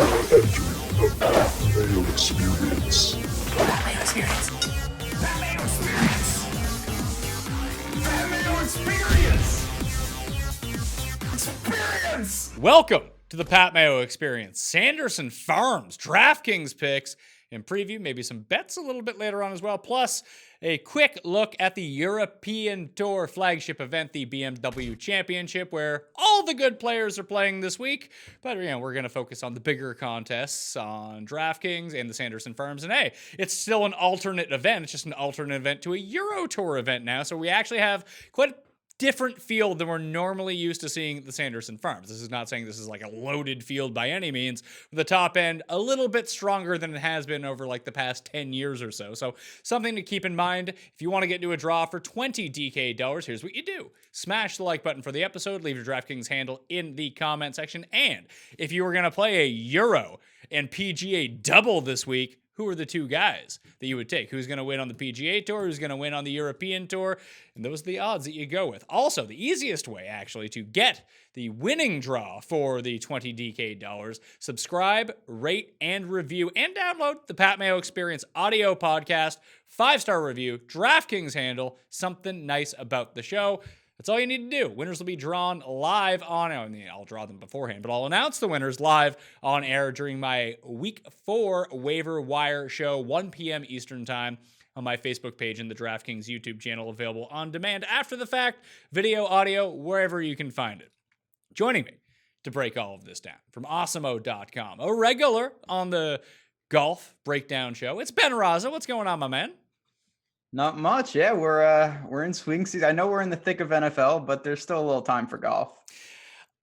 The Mayo Experience. Mayo Experience. Mayo Experience. Mayo Experience. Experience. Welcome to the Pat Mayo Experience. Sanderson Farms DraftKings picks and preview, maybe some bets a little bit later on as well. Plus, a quick look at the European Tour flagship event, the BMW Championship, where all the good players are playing this week. But, we're going to focus on the bigger contests on DraftKings and the Sanderson Farms. And hey, it's still an alternate event. It's just an alternate event to a Euro Tour event now. So we actually have quite a different field than we're normally used to seeing at the Sanderson Farms. This is not saying this is like a loaded field by any means. The top end, a little bit stronger than it has been over like the past 10 years or so. So something to keep in mind. If you want to get into a draw for 20 DK dollars, here's what you do. Smash the like button for the episode. Leave your DraftKings handle in the comment section. And if you were going to play a Euro and PGA double this week, who are the two guys that you would take? Who's going to win on the PGA Tour? Who's going to win on the European Tour? And those are the odds that you go with. Also, the easiest way, actually, to get the winning draw for the 20 DK dollars, subscribe, rate, and review, and download the Pat Mayo Experience audio podcast, 5-star review, DraftKings handle, something nice about the show. That's all you need to do. Winners will be drawn live on, I'll draw them beforehand, but I'll announce the winners live on air during my Week 4 waiver wire show, 1 p.m. Eastern Time on my Facebook page and the DraftKings YouTube channel, available on demand after the fact, video, audio, wherever you can find it. Joining me to break all of this down from awesomeo.com, a regular on the golf breakdown show, it's Ben Rasa. What's going on, my man? Not much. Yeah, we're in swing season. I know we're in the thick of NFL, but there's still a little time for golf.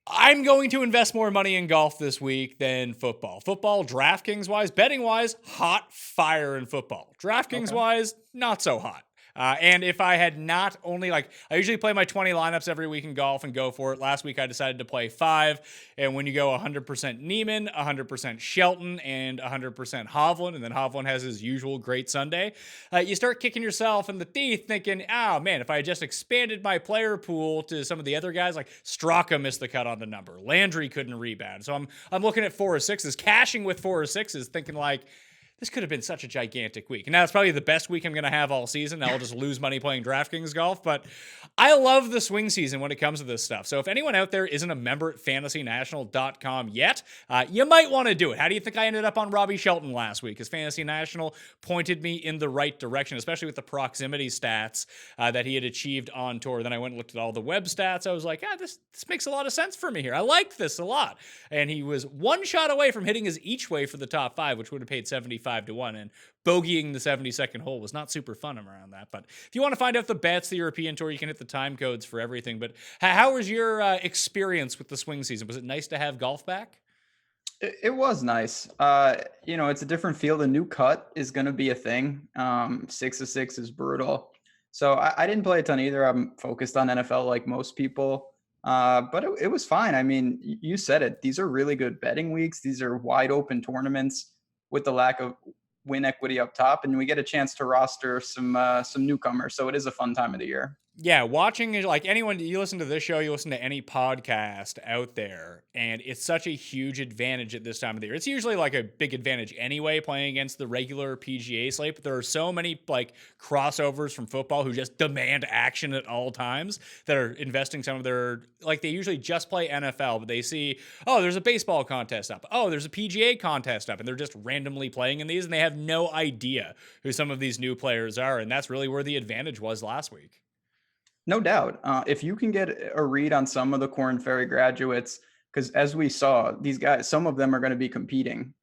I'm going to invest more money in golf this week than football. Football, DraftKings-wise, betting-wise, hot fire in football. DraftKings-wise, not so hot. And if I had not only, I usually play my 20 lineups every week in golf and go for it. Last week, I decided to play 5. And when you go 100% Neiman, 100% Shelton, and 100% Hovland, and then Hovland has his usual great Sunday, you start kicking yourself in the teeth thinking, oh, man, if I had just expanded my player pool to some of the other guys, like Straka missed the cut on the number. Landry couldn't rebound. So I'm looking at 4 or 6s, cashing with 4 or 6s, thinking this could have been such a gigantic week. And now it's probably the best week I'm going to have all season. I'll just lose money playing DraftKings golf. But I love the swing season when it comes to this stuff. So if anyone out there isn't a member at fantasynational.com yet, you might want to do it. How do you think I ended up on Robbie Shelton last week? Because Fantasy National pointed me in the right direction, especially with the proximity stats that he had achieved on tour. Then I went and looked at all the web stats. I was like, this makes a lot of sense for me here. I liked this a lot. And he was one shot away from hitting his each way for the top 5, which would have paid 75 to 1, and bogeying the 72nd hole was not super fun around that. But if you want to find out the bets, the European Tour, you can hit the time codes for everything. But how was your experience with the swing season? Was it nice to have golf back? It was nice. It's a different field. A new cut is going to be a thing. 6 of 6 is brutal. So I didn't play a ton either. I'm focused on NFL like most people. But it was fine. I mean, you said it. These are really good betting weeks. These are wide open tournaments with the lack of win equity up top, and we get a chance to roster some newcomers. So it is a fun time of the year. Yeah, watching, like anyone, you listen to this show, you listen to any podcast out there, and it's such a huge advantage at this time of the year. It's usually like a big advantage anyway, playing against the regular PGA slate, but there are so many crossovers from football who just demand action at all times that are investing some of their, they usually just play NFL, but they see, oh, there's a baseball contest up. Oh, there's a PGA contest up, and they're just randomly playing in these, and they have no idea who some of these new players are, and that's really where the advantage was last week. No doubt. If you can get a read on some of the Korn Ferry graduates, because as we saw, these guys, some of them are going to be competing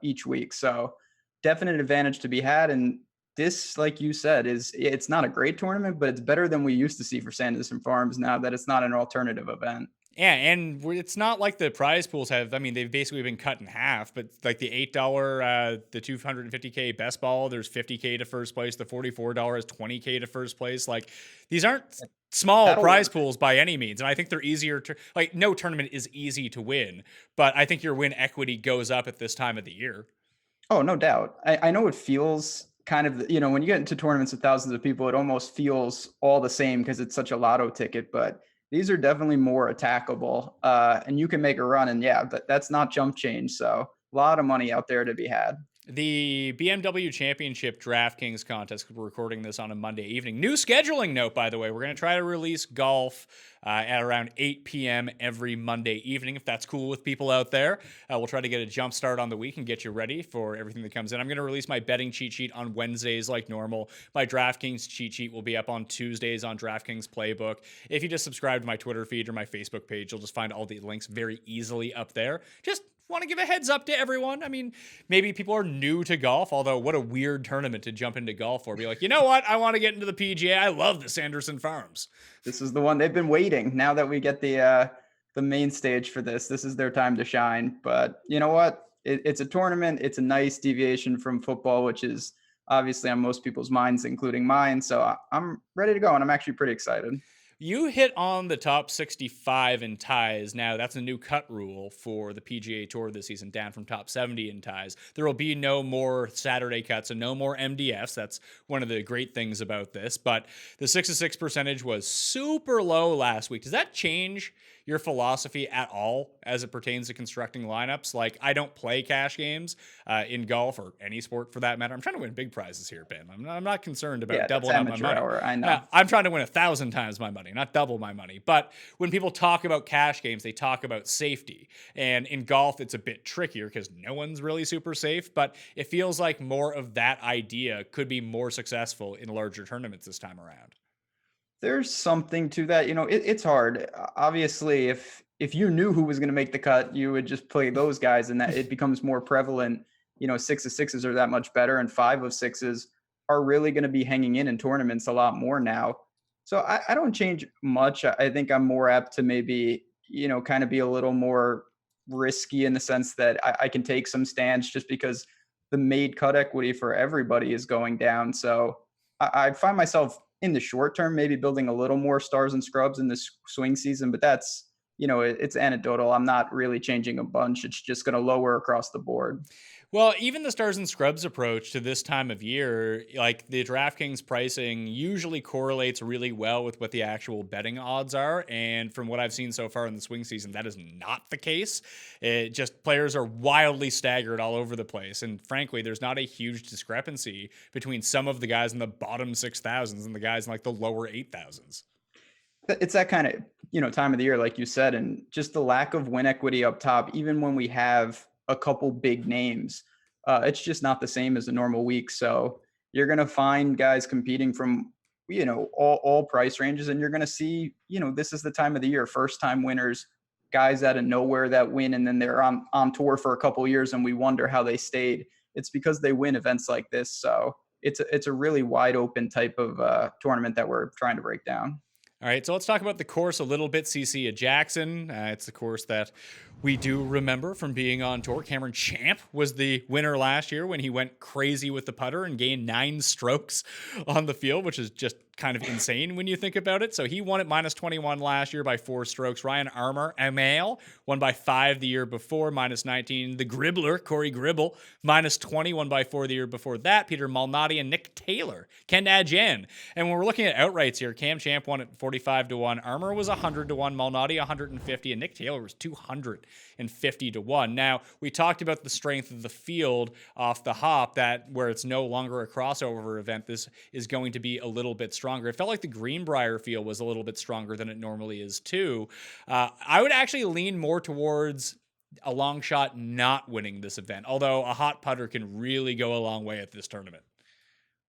each week. So definite advantage to be had. And this, like you said, it's not a great tournament, but it's better than we used to see for Sanderson Farms now that it's not an alternative event. Yeah, and it's not like the prize pools have, they've basically been cut in half, but like the $8, the $250K best ball, there's $50K to first place, the $44 is $20K to first place. These aren't small prize pools by any means, and I think they're easier to, no tournament is easy to win, but I think your win equity goes up at this time of the year. Oh, no doubt. I know it feels kind of, when you get into tournaments with thousands of people, it almost feels all the same because it's such a lotto ticket, but these are definitely more attackable, and you can make a run. And yeah, that's not jump change. So A lot of money out there to be had. The BMW Championship DraftKings contest, we're recording this on a Monday evening. New scheduling note, by the way. We're going to try to release golf at around 8 p.m. every Monday evening, if that's cool with people out there. We'll try to get a jump start on the week and get you ready for everything that comes in. I'm going to release my betting cheat sheet on Wednesdays like normal. My DraftKings cheat sheet will be up on Tuesdays on DraftKings Playbook. If you just subscribe to my Twitter feed or my Facebook page, you'll just find all the links very easily up there. Just want to give a heads up to everyone. I mean, maybe people are new to golf, although what a weird tournament to jump into golf for. Be like, you know what? I want to get into the PGA. I love the Sanderson Farms. This is the one they've been waiting. Now that we get the main stage for this is their time to shine. But you know what? It's a tournament. It's a nice deviation from football, which is obviously on most people's minds, including mine. So I'm ready to go, and I'm actually pretty excited. You hit on the top 65 in ties. Now, that's a new cut rule for the PGA Tour this season, down from top 70 in ties. There will be no more Saturday cuts and no more MDFs. That's one of the great things about this. But the 6-6 percentage was super low last week. Does that change your philosophy at all as it pertains to constructing lineups? Like, I don't play cash games in golf or any sport for that matter. I'm trying to win big prizes here, Ben. I'm not concerned about doubling up my money. I know. I'm trying to win 1,000 times my money, not double my money. But when people talk about cash games, they talk about safety. And in golf, it's a bit trickier because no one's really super safe. But it feels like more of that idea could be more successful in larger tournaments this time around. There's something to that. It's hard. Obviously, if you knew who was going to make the cut, you would just play those guys, and that it becomes more prevalent. 6 of 6s are that much better, and 5 of 6s are really going to be hanging in tournaments a lot more now. So I don't change much. I think I'm more apt to maybe, kind of be a little more risky in the sense that I can take some stands just because the made cut equity for everybody is going down. So I find myself in the short term, maybe building a little more stars and scrubs in this swing season, but that's, it's anecdotal. I'm not really changing a bunch. It's just going to lower across the board. Well, even the stars and scrubs approach to this time of year, like the DraftKings pricing usually correlates really well with what the actual betting odds are. And from what I've seen so far in the swing season, that is not the case. It just players are wildly staggered all over the place. And frankly, there's not a huge discrepancy between some of the guys in the bottom 6,000s and the guys in like the lower 8,000s. It's that kind of, time of the year, like you said, and just the lack of win equity up top, even when we have a couple big names, it's just not the same as a normal week. So you're going to find guys competing from, all price ranges, and you're going to see, this is the time of the year, first time winners, guys out of nowhere that win. And then they're on tour for a couple of years and we wonder how they stayed. It's because they win events like this. So it's a really wide open type of tournament that we're trying to break down. All right, so let's talk about the course a little bit. CC at Jackson. It's the course that we do remember from being on tour. Cameron Champ was the winner last year when he went crazy with the putter and gained 9 strokes on the field, which is just kind of insane when you think about it. So he won at -21 last year by 4 strokes. Ryan Amail won by 5 the year before, -19. The Gribbler, Corey Gribble, -20, won by 4 the year before that. Peter Malnati and Nick Taylor, Ken Adjen. And when we're looking at outrights here, Cam Champ won at 45-1. Armour was 100-1. Malnati 150, and Nick Taylor was 250-1. Now, we talked about the strength of the field off the hop, that where it's no longer a crossover event, this is going to be a little bit stronger. It felt like the Greenbrier field was a little bit stronger than it normally is too. I would actually lean more towards a long shot not winning this event, although a hot putter can really go a long way at this tournament.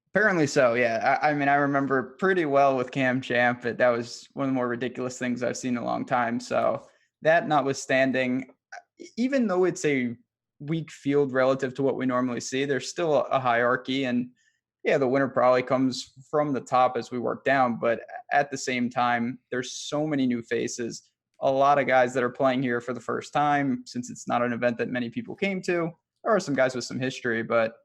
Apparently so, yeah. I mean, I remember pretty well with Cam Champ, but that was one of the more ridiculous things I've seen in a long time. So that notwithstanding, even though it's a weak field relative to what we normally see, there's still a hierarchy, and yeah, the winner probably comes from the top as we work down. But at the same time, there's so many new faces, a lot of guys that are playing here for the first time, since it's not an event that many people came to. There are some guys with some history, but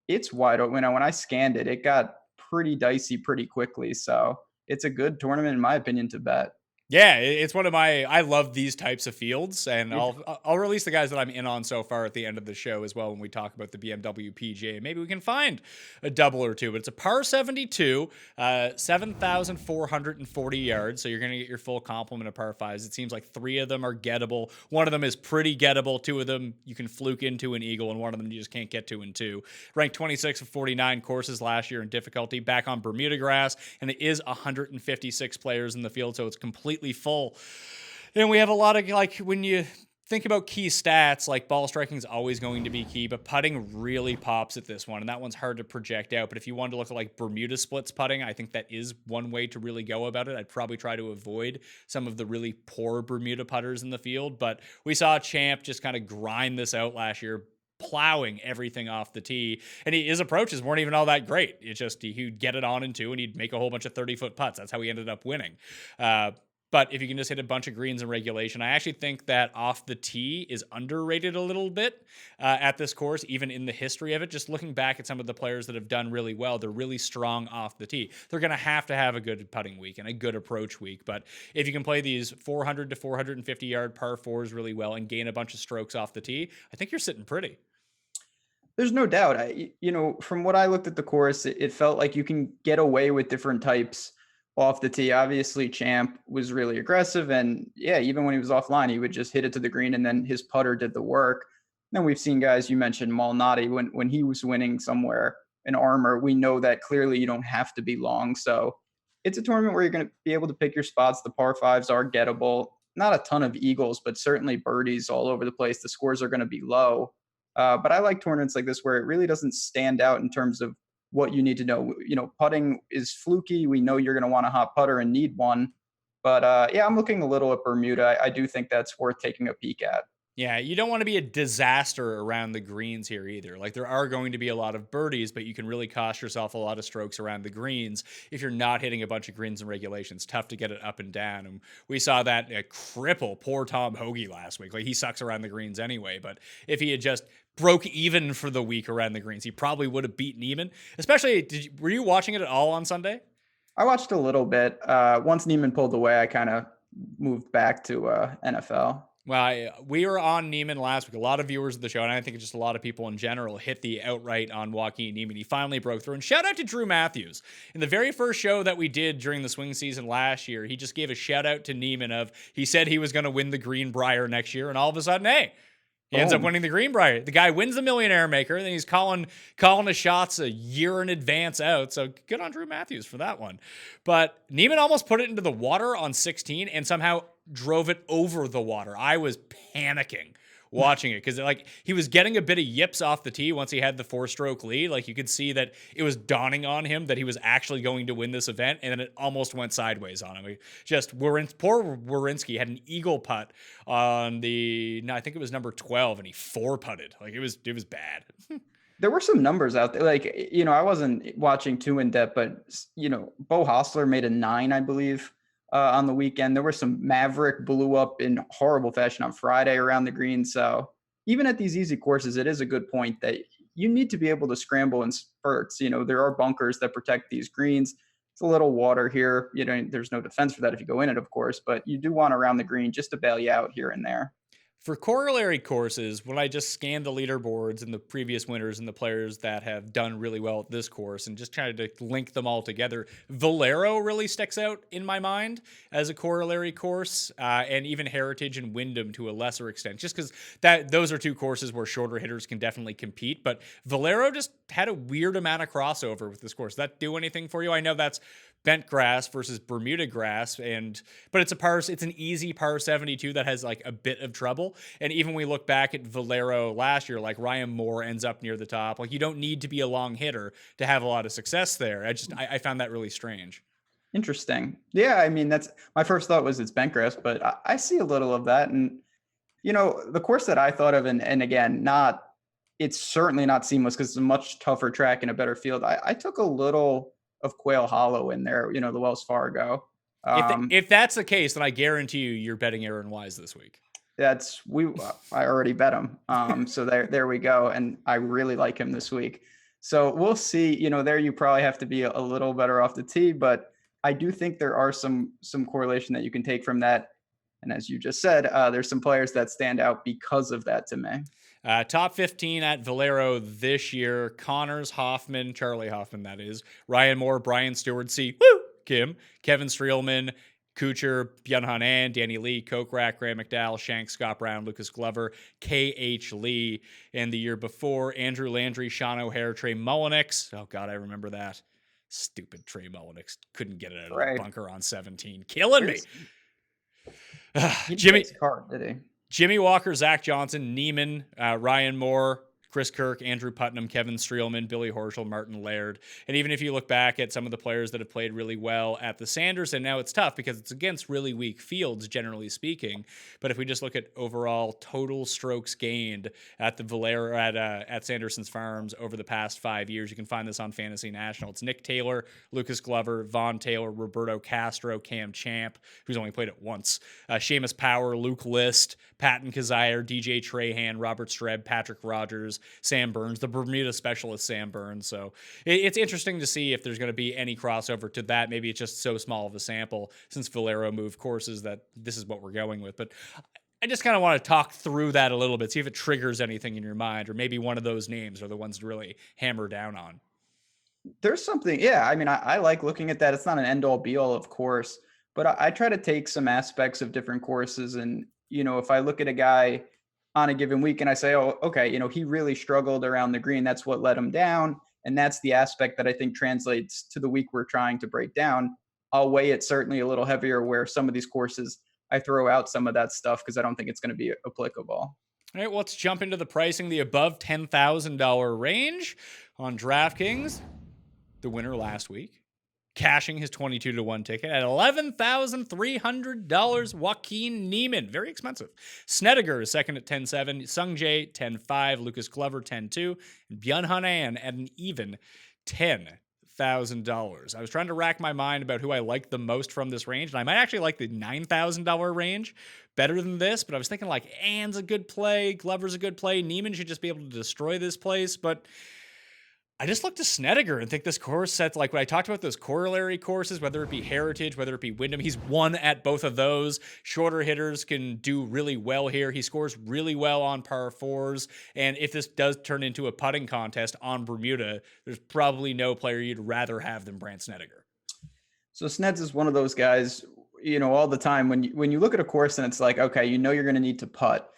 it's wide open. When I scanned it got pretty dicey pretty quickly. So it's a good tournament, in my opinion, to bet. Yeah, it's one of I love these types of fields, and I'll release the guys that I'm in on so far at the end of the show as well when we talk about the BMW PGA. Maybe we can find a double or two, but it's a par 72, 7,440 yards, so you're going to get your full complement of par fives. It seems like 3 of them are gettable. One of them is pretty gettable. 2 of them you can fluke into an eagle, and one of them you just can't get to in 2. Ranked 26 of 49 courses last year in difficulty, back on Bermuda grass, and it is 156 players in the field, so it's completely full. And we have a lot of, like, when you think about key stats, like ball striking is always going to be key, but putting really pops at this one, and that one's hard to project out. But if you wanted to look at like Bermuda splits putting, I think that is one way to really go about it. I'd probably try to avoid some of the really poor Bermuda putters in the field, but we saw Champ just kind of grind this out last year, plowing everything off the tee, and his approaches weren't even all that great. It's just he'd get it on in 2 and he'd make a whole bunch of 30-foot putts. That's how he ended up winning. But if you can just hit a bunch of greens in regulation, I actually think that off the tee is underrated a little bit at this course, even in the history of it. Just looking back at some of the players that have done really well, they're really strong off the tee. They're going to have a good putting week and a good approach week. But if you can play these 400 to 450 yard par 4s really well and gain a bunch of strokes off the tee, I think you're sitting pretty. There's no doubt. From what I looked at the course, it felt like you can get away with different types off the tee. Obviously, Champ was really aggressive, and yeah, even when he was offline, he would just hit it to the green, and then his putter did the work. Then we've seen guys, you mentioned Malnati, when he was winning somewhere in Armour, we know that clearly you don't have to be long. So it's a tournament where you're going to be able to pick your spots. The par 5s are gettable. Not a ton of eagles, but certainly birdies all over the place. The scores are going to be low. But I like tournaments like this where it really doesn't stand out in terms of what you need to know. Putting is fluky. We know you're going to want a hot putter and need one. But yeah, I'm looking a little at Bermuda. I do think that's worth taking a peek at. Yeah, you don't want to be a disaster around the greens here either. Like, there are going to be a lot of birdies, but you can really cost yourself a lot of strokes around the greens if you're not hitting a bunch of greens and regulations. Tough to get it up and down. And we saw that cripple poor Tom Hoagie last week. Like, he sucks around the greens anyway, but if he had just broke even for the week around the greens, he probably would have beaten even. Especially, were you watching it at all on Sunday? I watched a little bit. Once Neiman pulled away, I kind of moved back to NFL. Well, we were on Neiman last week. A lot of viewers of the show, and I think just a lot of people in general, hit the outright on Joaquin Neiman. He finally broke through. And shout out to Drew Matthews. In the very first show that we did during the swing season last year, he just gave a shout out to Neiman he said he was going to win the Greenbrier next year, and all of a sudden, hey, he ends up winning the Greenbrier. The guy wins the Millionaire Maker, and then he's calling the shots a year in advance out. So good on Drew Matthews for that one. But Neiman almost put it into the water on 16 and somehow drove it over the water. I was panicking watching it because he was getting a bit of yips off the tee once he had the 4-stroke lead. Like, you could see that it was dawning on him that he was actually going to win this event, and then it almost went sideways on him. Poor Werenski had an eagle putt on I think it was number 12, and he 4-putted. Like, it was bad. There were some numbers out there. Like, I wasn't watching too in depth, but Bo Hostler made a 9, I believe. On the weekend, there were some Maverick blew up in horrible fashion on Friday around the green. So even at these easy courses, it is a good point that you need to be able to scramble in spurts. There are bunkers that protect these greens. It's a little water here. There's no defense for that if you go in it, of course, but you do want around the green just to bail you out here and there. For corollary courses, when I just scanned the leaderboards and the previous winners and the players that have done really well at this course and just tried to link them all together, Valero really sticks out in my mind as a corollary course, and even Heritage and Wyndham to a lesser extent, just because those are 2 courses where shorter hitters can definitely compete. But Valero just had a weird amount of crossover with this course. Does that do anything for you? I know that's bent grass versus Bermuda grass, but it's an easy par 72 that has like a bit of trouble. And even we look back at Valero last year, like Ryan Moore ends up near the top. Like, you don't need to be a long hitter to have a lot of success there. I found that really strange. Interesting. Yeah, I mean, that's my first thought was it's bent grass, but I see a little of that. And the course that I thought of, and again, it's certainly not seamless because it's a much tougher track and a better field. I took a little of Quail Hollow in there, the Wells Fargo. If that's the case, then I guarantee you're betting Aaron Wise this week. I already bet him. So there we go. And I really like him this week. So we'll see, there you probably have to be a little better off the tee, but I do think there are some correlation that you can take from that. And as you just said, there's some players that stand out because of that to me. Top 15 at Valero this year: Connors, Hoffman, Charlie Hoffman, that is, Ryan Moore, Brian Stewart, Kim, Kevin Streelman, Kuchar, Byung-Hun An, Danny Lee, Kokrak, Graham McDowell, Shanks, Scott Brown, Lucas Glover, K.H. Lee. And the year before, Andrew Landry, Sean O'Hare, Trey Mullenix. Oh, God, I remember that. Stupid Trey Mullenix. Couldn't get it out of the bunker on 17. Killing me. Jimmy Walker, Zach Johnson, Neiman, Ryan Moore, Chris Kirk, Andrew Putnam, Kevin Streelman, Billy Horschel, Martin Laird. And even if you look back at some of the players that have played really well at the Sanderson, now it's tough because it's against really weak fields, generally speaking. But if we just look at overall total strokes gained at the Valero at Sanderson's Farms over the past 5 years, you can find this on Fantasy National. It's Nick Taylor, Lucas Glover, Vaughn Taylor, Roberto Castro, Cam Champ, who's only played it once, Seamus Power, Luke List, Patton Kazire, DJ Trahan, Robert Streb, Patrick Rogers, Sam Burns, the Bermuda specialist Sam Burns. So it's interesting to see if there's going to be any crossover to that. Maybe it's just so small of a sample since Valero moved courses that this is what we're going with. But I just kind of want to talk through that a little bit, see if it triggers anything in your mind, or maybe one of those names are the ones to really hammer down on. There's something, yeah. I mean, I like looking at that. It's not an end all be all, of course, but I try to take some aspects of different courses. And, if I look at a guy on a given week and I say, oh, okay, he really struggled around the green. That's what let him down. And that's the aspect that I think translates to the week we're trying to break down. I'll weigh it certainly a little heavier where some of these courses, I throw out some of that stuff because I don't think it's going to be applicable. All right, well, let's jump into the pricing. The above $10,000 range on DraftKings. The winner last week, cashing his 22-1 ticket at $11,300. Joaquin Niemann, very expensive. Snedeker is second at 10-7. Sung Jae 10-5. Lucas Glover 10-2. And Byung-Hun An at an even $10,000. I was trying to rack my mind about who I liked the most from this range, and I might actually like the $9,000 range better than this, but I was thinking like An's a good play, Glover's a good play, Niemann should just be able to destroy this place, but I just looked to Snedeker and think this course sets, like when I talked about those corollary courses, whether it be Heritage, whether it be Wyndham, he's won at both of those. Shorter hitters can do really well here. He scores really well on par fours. And if this does turn into a putting contest on Bermuda, there's probably no player you'd rather have than Brandt Snedeker. So Sneds is one of those guys, all the time when you look at a course and it's like, okay, you're going to need to putt.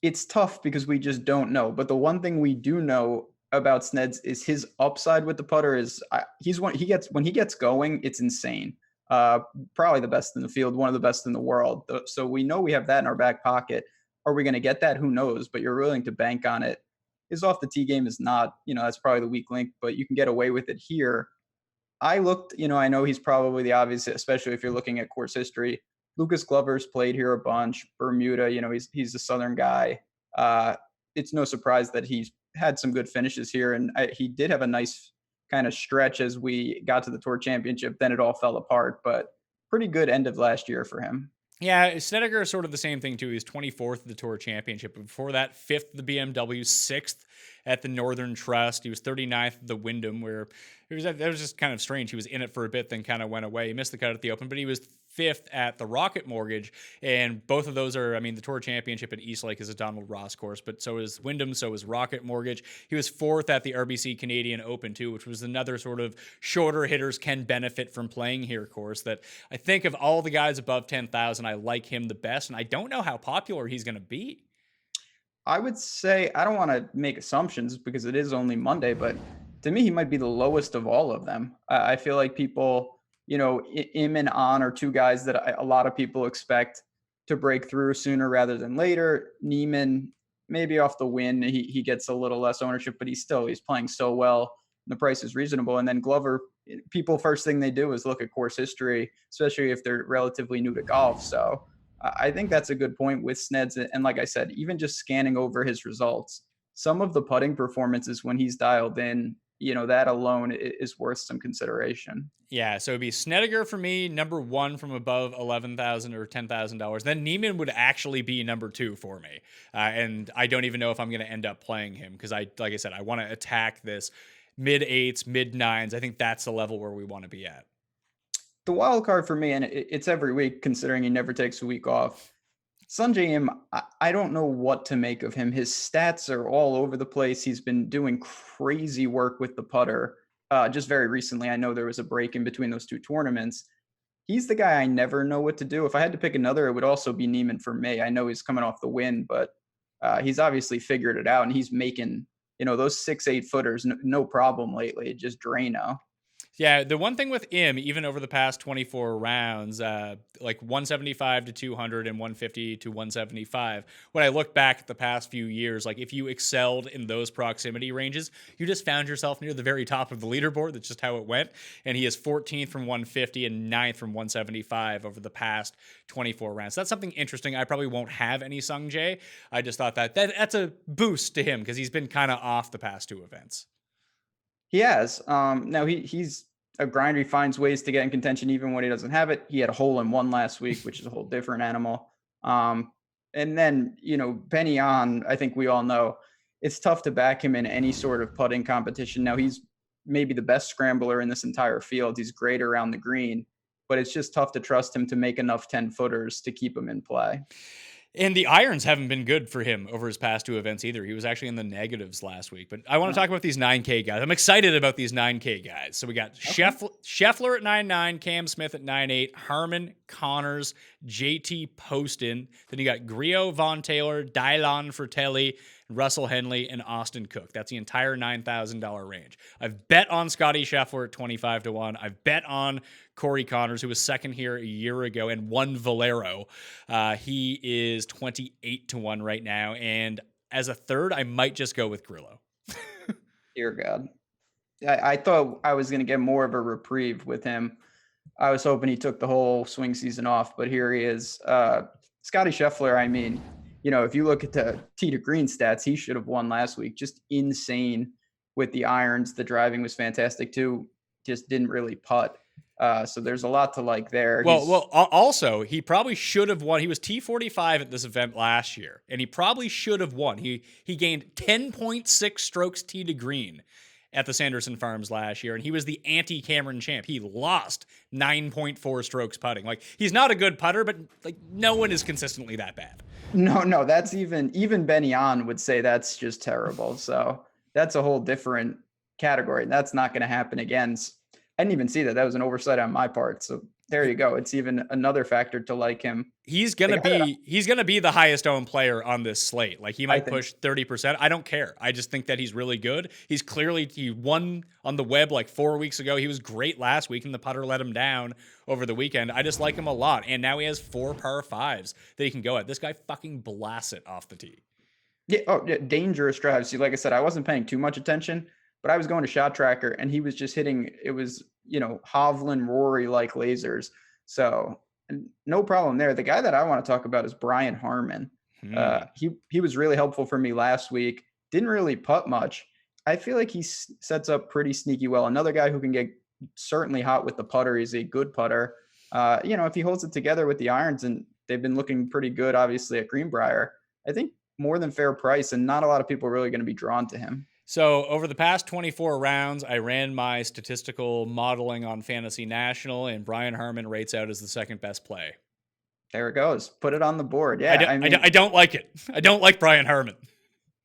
It's tough because we just don't know. But the one thing we do know about Sneds is his upside with the putter is when he gets going, it's insane. Probably the best in the field, one of the best in the world. So we know we have that in our back pocket. Are we going to get that? Who knows? But you're willing to bank on it. His off the tee game is not, that's probably the weak link, but you can get away with it here. I looked, I know he's probably the obvious, especially if you're looking at course history. Lucas Glover's played here a bunch. Bermuda, he's a Southern guy. It's no surprise that he's had some good finishes here, and he did have a nice kind of stretch as we got to the Tour Championship. Then it all fell apart, but pretty good end of last year for him. Yeah, Snedeker is sort of the same thing too. He was 24th at the Tour Championship. Before that, 5th at the BMW, 6th at the Northern Trust. He was 39th at the Wyndham, where that was just kind of strange. He was in it for a bit, then kind of went away. He missed the cut at the Open, but he was 5th at the Rocket Mortgage, and both of those are, the Tour Championship at East Lake is a Donald Ross course, but so is Wyndham, so is Rocket Mortgage. He was 4th at the RBC Canadian Open too, which was another sort of shorter hitters can benefit from playing here course that I think of all the guys above 10,000, I like him the best, and I don't know how popular he's going to be. I would say, I don't want to make assumptions because it is only Monday, but to me, he might be the lowest of all of them. I feel like people, him and On are two guys that a lot of people expect to break through sooner rather than later. Niemann, maybe off the win, he gets a little less ownership, but he's playing so well. The price is reasonable. And then Glover, people, first thing they do is look at course history, especially if they're relatively new to golf. So I think that's a good point with Sneds. And like I said, even just scanning over his results, some of the putting performances when he's dialed in, that alone is worth some consideration. Yeah, so it'd be Snedeker for me, number one from above $11,000 or $10,000. Then Niemann would actually be number two for me. And I don't even know if I'm going to end up playing him because like I said, I want to attack this mid-8s, mid-9s. I think that's the level where we want to be at. the wild card for me, and it's every week considering he never takes a week off. Sanjay Im, I don't know what to make of him. His stats are all over the place. He's been doing crazy work with the putter. Just very recently, I know there was a break in between those two tournaments. He's the guy I never know what to do. If I had to pick another, it would also be Neiman for me. I know he's coming off the win, but he's obviously figured it out, and he's making, those 6-8 footers no problem lately. Just Drano. Yeah, the one thing with him, even over the past 24 rounds, like 175 to 200 and 150 to 175, when I look back at the past few years, like if you excelled in those proximity ranges, you just found yourself near the very top of the leaderboard. That's just how it went. And he is 14th from 150 and 9th from 175 over the past 24 rounds. So that's something interesting. I probably won't have any Sung Jae. I just thought that's a boost to him because he's been kind of off the past two events. He has. Now he's a grinder. He finds ways to get in contention even when he doesn't have it. He had a hole in one last week, which is a whole different animal. And then, Ben Yan, I think we all know it's tough to back him in any sort of putting competition. Now he's maybe the best scrambler in this entire field. He's great around the green, but it's just tough to trust him to make enough 10 footers to keep him in play. And the irons haven't been good for him over his past two events either. He was actually in the negatives last week. But I want to talk about these 9K guys. I'm excited about these 9K guys. So we got Scheffler at 9.9, Cam Smith at 9.8, Harman, Connors, JT Poston. Then you got Griot, Von Taylor, Dylan Fratelli, Russell Henley, and Austin Cook. That's the entire $9,000 range. I've bet on Scotty Scheffler at 25 to 1. I've bet on Corey Connors, who was second here a year ago and won Valero. He is 28 to 1 right now. And as a third, I might just go with Grillo. Dear God. I thought I was going to get more of a reprieve with him. I was hoping he took the whole swing season off, but here he is. Scotty Scheffler, I mean, if you look at the tee to green stats, he should have won last week. Just insane with the irons. The driving was fantastic too. Just didn't really putt. So there's a lot to like there. Well, also, he probably should have won. He was T45 at this event last year, and he probably should have won. He gained 10.6 strokes tee to green at the Sanderson Farms last year, and he was the anti-Cameron champ. He lost 9.4 strokes putting. Like, he's not a good putter, but like no one is consistently that bad. No, that's even Ben Yan would say that's just terrible. So that's a whole different category. That's not going to happen again. I didn't even see that. That was an oversight on my part. So there you go. It's even another factor to like him. He's gonna be the highest owned player on this slate. Like he might push 30%. I don't care. I just think that he's really good. He won on the web like 4 weeks ago. He was great last week, and the putter let him down over the weekend. I just like him a lot. And now he has 4 par 5s that he can go at. This guy fucking blasts it off the tee. Yeah. Oh, yeah. Dangerous drives. See, like I said, I wasn't paying too much attention, but I was going to Shot Tracker, and he was just hitting. It was, Hovland, Rory like lasers. So no problem there. The guy that I want to talk about is Brian Harman. He was really helpful for me last week. Didn't really putt much. I feel like he sets up pretty sneaky well. Another guy who can get certainly hot with the putter. He's a good putter. If he holds it together with the irons, and they've been looking pretty good, obviously, at Greenbrier, I think more than fair price, and not a lot of people are really going to be drawn to him. So over the past 24 rounds, I ran my statistical modeling on Fantasy National, and Brian Harman rates out as the second best play. There it goes. Put it on the board. Yeah, I don't like it. I don't like Brian Harman.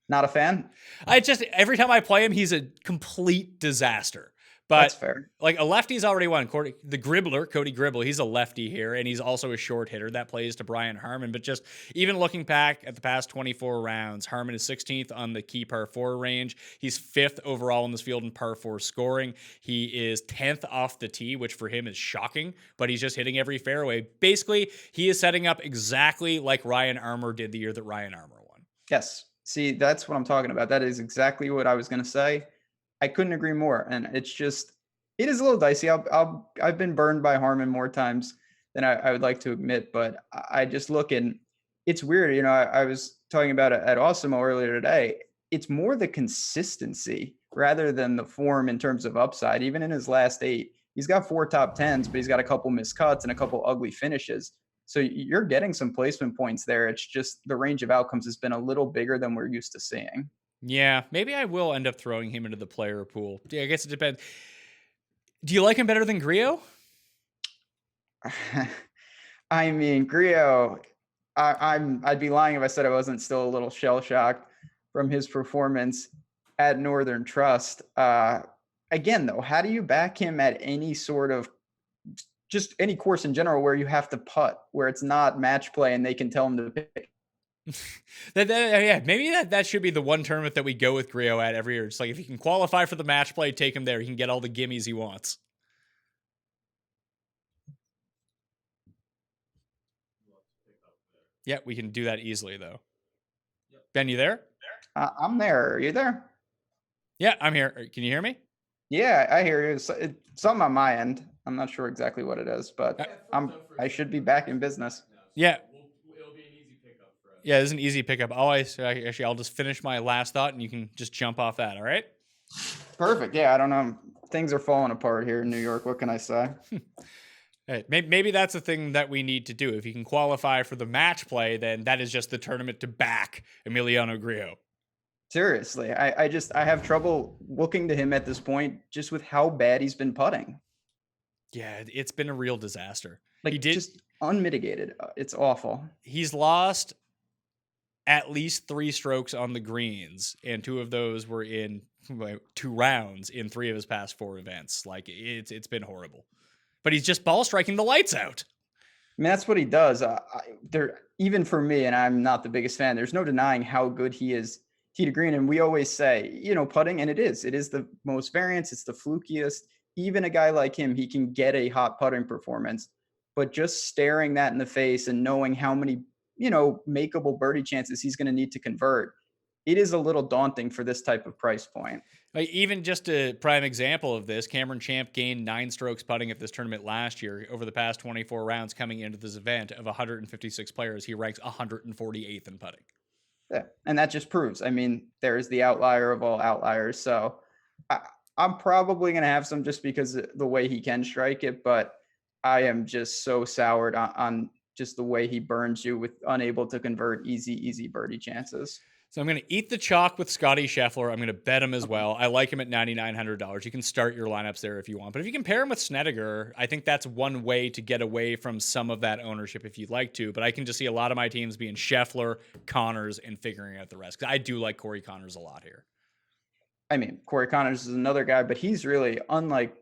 Not a fan? Every time I play him, he's a complete disaster. But that's fair. Like a lefty's already won. Cody Gribble, he's a lefty here, and he's also a short hitter. That plays to Brian Harman. But just even looking back at the past 24 rounds, Harman is 16th on the key par 4 range. He's 5th overall in this field in par 4 scoring. He is 10th off the tee, which for him is shocking, but he's just hitting every fairway. Basically, he is setting up exactly like Ryan Armour did the year that Ryan Armour won. Yes. See, that's what I'm talking about. That is exactly what I was going to say. I couldn't agree more. And it is a little dicey. I've been burned by Harman more times than I would like to admit, but I just look, and it's weird. I was talking about it at Awesemo earlier today. It's more the consistency rather than the form in terms of upside. Even in his last 8, he's got 4 top 10s, but he's got a couple missed cuts and a couple ugly finishes. So you're getting some placement points there. It's just the range of outcomes has been a little bigger than we're used to seeing. Yeah, maybe I will end up throwing him into the player pool. Yeah, I guess it depends. Do you like him better than Griot? I mean, Griot, I'd be lying if I said I wasn't still a little shell shocked from his performance at Northern Trust. Again, though, how do you back him at any sort of just any course in general where you have to putt, where it's not match play and they can tell him to pick? Yeah, maybe that should be the one tournament that we go with Griot at every year. It's like if he can qualify for the match play, take him there. He can get all the gimmies he wants. Yeah, we can do that easily, though. Ben, you there? I'm there. Are you there? Yeah, I'm here. Can you hear me? Yeah, I hear you. It's something on my end. I'm not sure exactly what it is, but I should be back in business. Yeah. It'll be an easy pickup for us. Yeah, it's an easy pickup. Actually, I'll just finish my last thought, and you can just jump off that. All right? Perfect. Yeah, I don't know. Things are falling apart here in New York. What can I say? Hey, maybe that's the thing that we need to do. If you can qualify for the match play, then that is just the tournament to back Emiliano Griot. Seriously, I have trouble looking to him at this point just with how bad he's been putting. Yeah, it's been a real disaster. Like, just unmitigated. It's awful. He's lost at least 3 strokes on the greens, and 2 of those were in 2 rounds in 3 of his past 4 events. Like, it's been horrible. But he's just ball striking the lights out. I mean, that's what he does. Even for me, and I'm not the biggest fan, there's no denying how good he is tee to green. And we always say, putting, and it is the most variance. It's the flukiest. Even a guy like him, he can get a hot putting performance, but just staring that in the face and knowing how many, makeable birdie chances he's going to need to convert, it is a little daunting for this type of price point. Like, even just a prime example of this, Cameron Champ gained 9 strokes putting at this tournament last year. Over the past 24 rounds coming into this event of 156 players, he ranks 148th in putting. Yeah, and that just proves, I mean, there's the outlier of all outliers. So I'm probably going to have some just because of the way he can strike it, but I am just so soured on just the way he burns you with unable to convert easy birdie chances. So I'm going to eat the chalk with Scotty Scheffler. I'm going to bet him as well. I like him at $9,900. You can start your lineups there if you want. But if you can pair him with Snedeker, I think that's one way to get away from some of that ownership if you'd like to. But I can just see a lot of my teams being Scheffler, Connors, and figuring out the rest. Because I do like Corey Connors a lot here. I mean, Corey Connors is another guy, but he's really, unlike,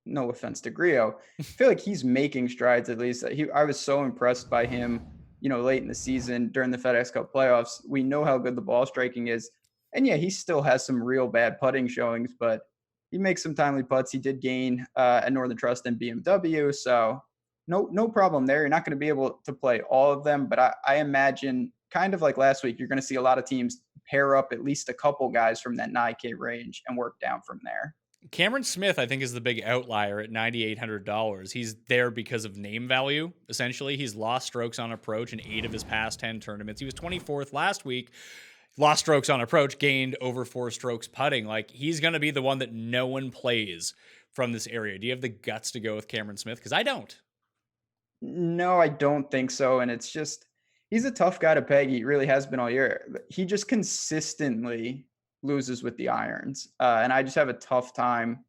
no offense to Griot, I feel like he's making strides at least. I was so impressed by him late in the season during the FedEx Cup playoffs. We know how good the ball striking is. And yeah, he still has some real bad putting showings, but he makes some timely putts. He did gain at Northern Trust and BMW. So no problem there. You're not going to be able to play all of them, but I imagine kind of like last week, you're going to see a lot of teams pair up at least a couple guys from that 9K range and work down from there. Cameron Smith, I think, is the big outlier at $9,800. He's there because of name value, essentially. He's lost strokes on approach in 8 of his past 10 tournaments. He was 24th last week, lost strokes on approach, gained over 4 strokes putting. Like, he's going to be the one that no one plays from this area. Do you have the guts to go with Cameron Smith? Because I don't. No, I don't think so. And it's just, he's a tough guy to peg. He really has been all year. He just consistently loses with the irons. And I just have a tough time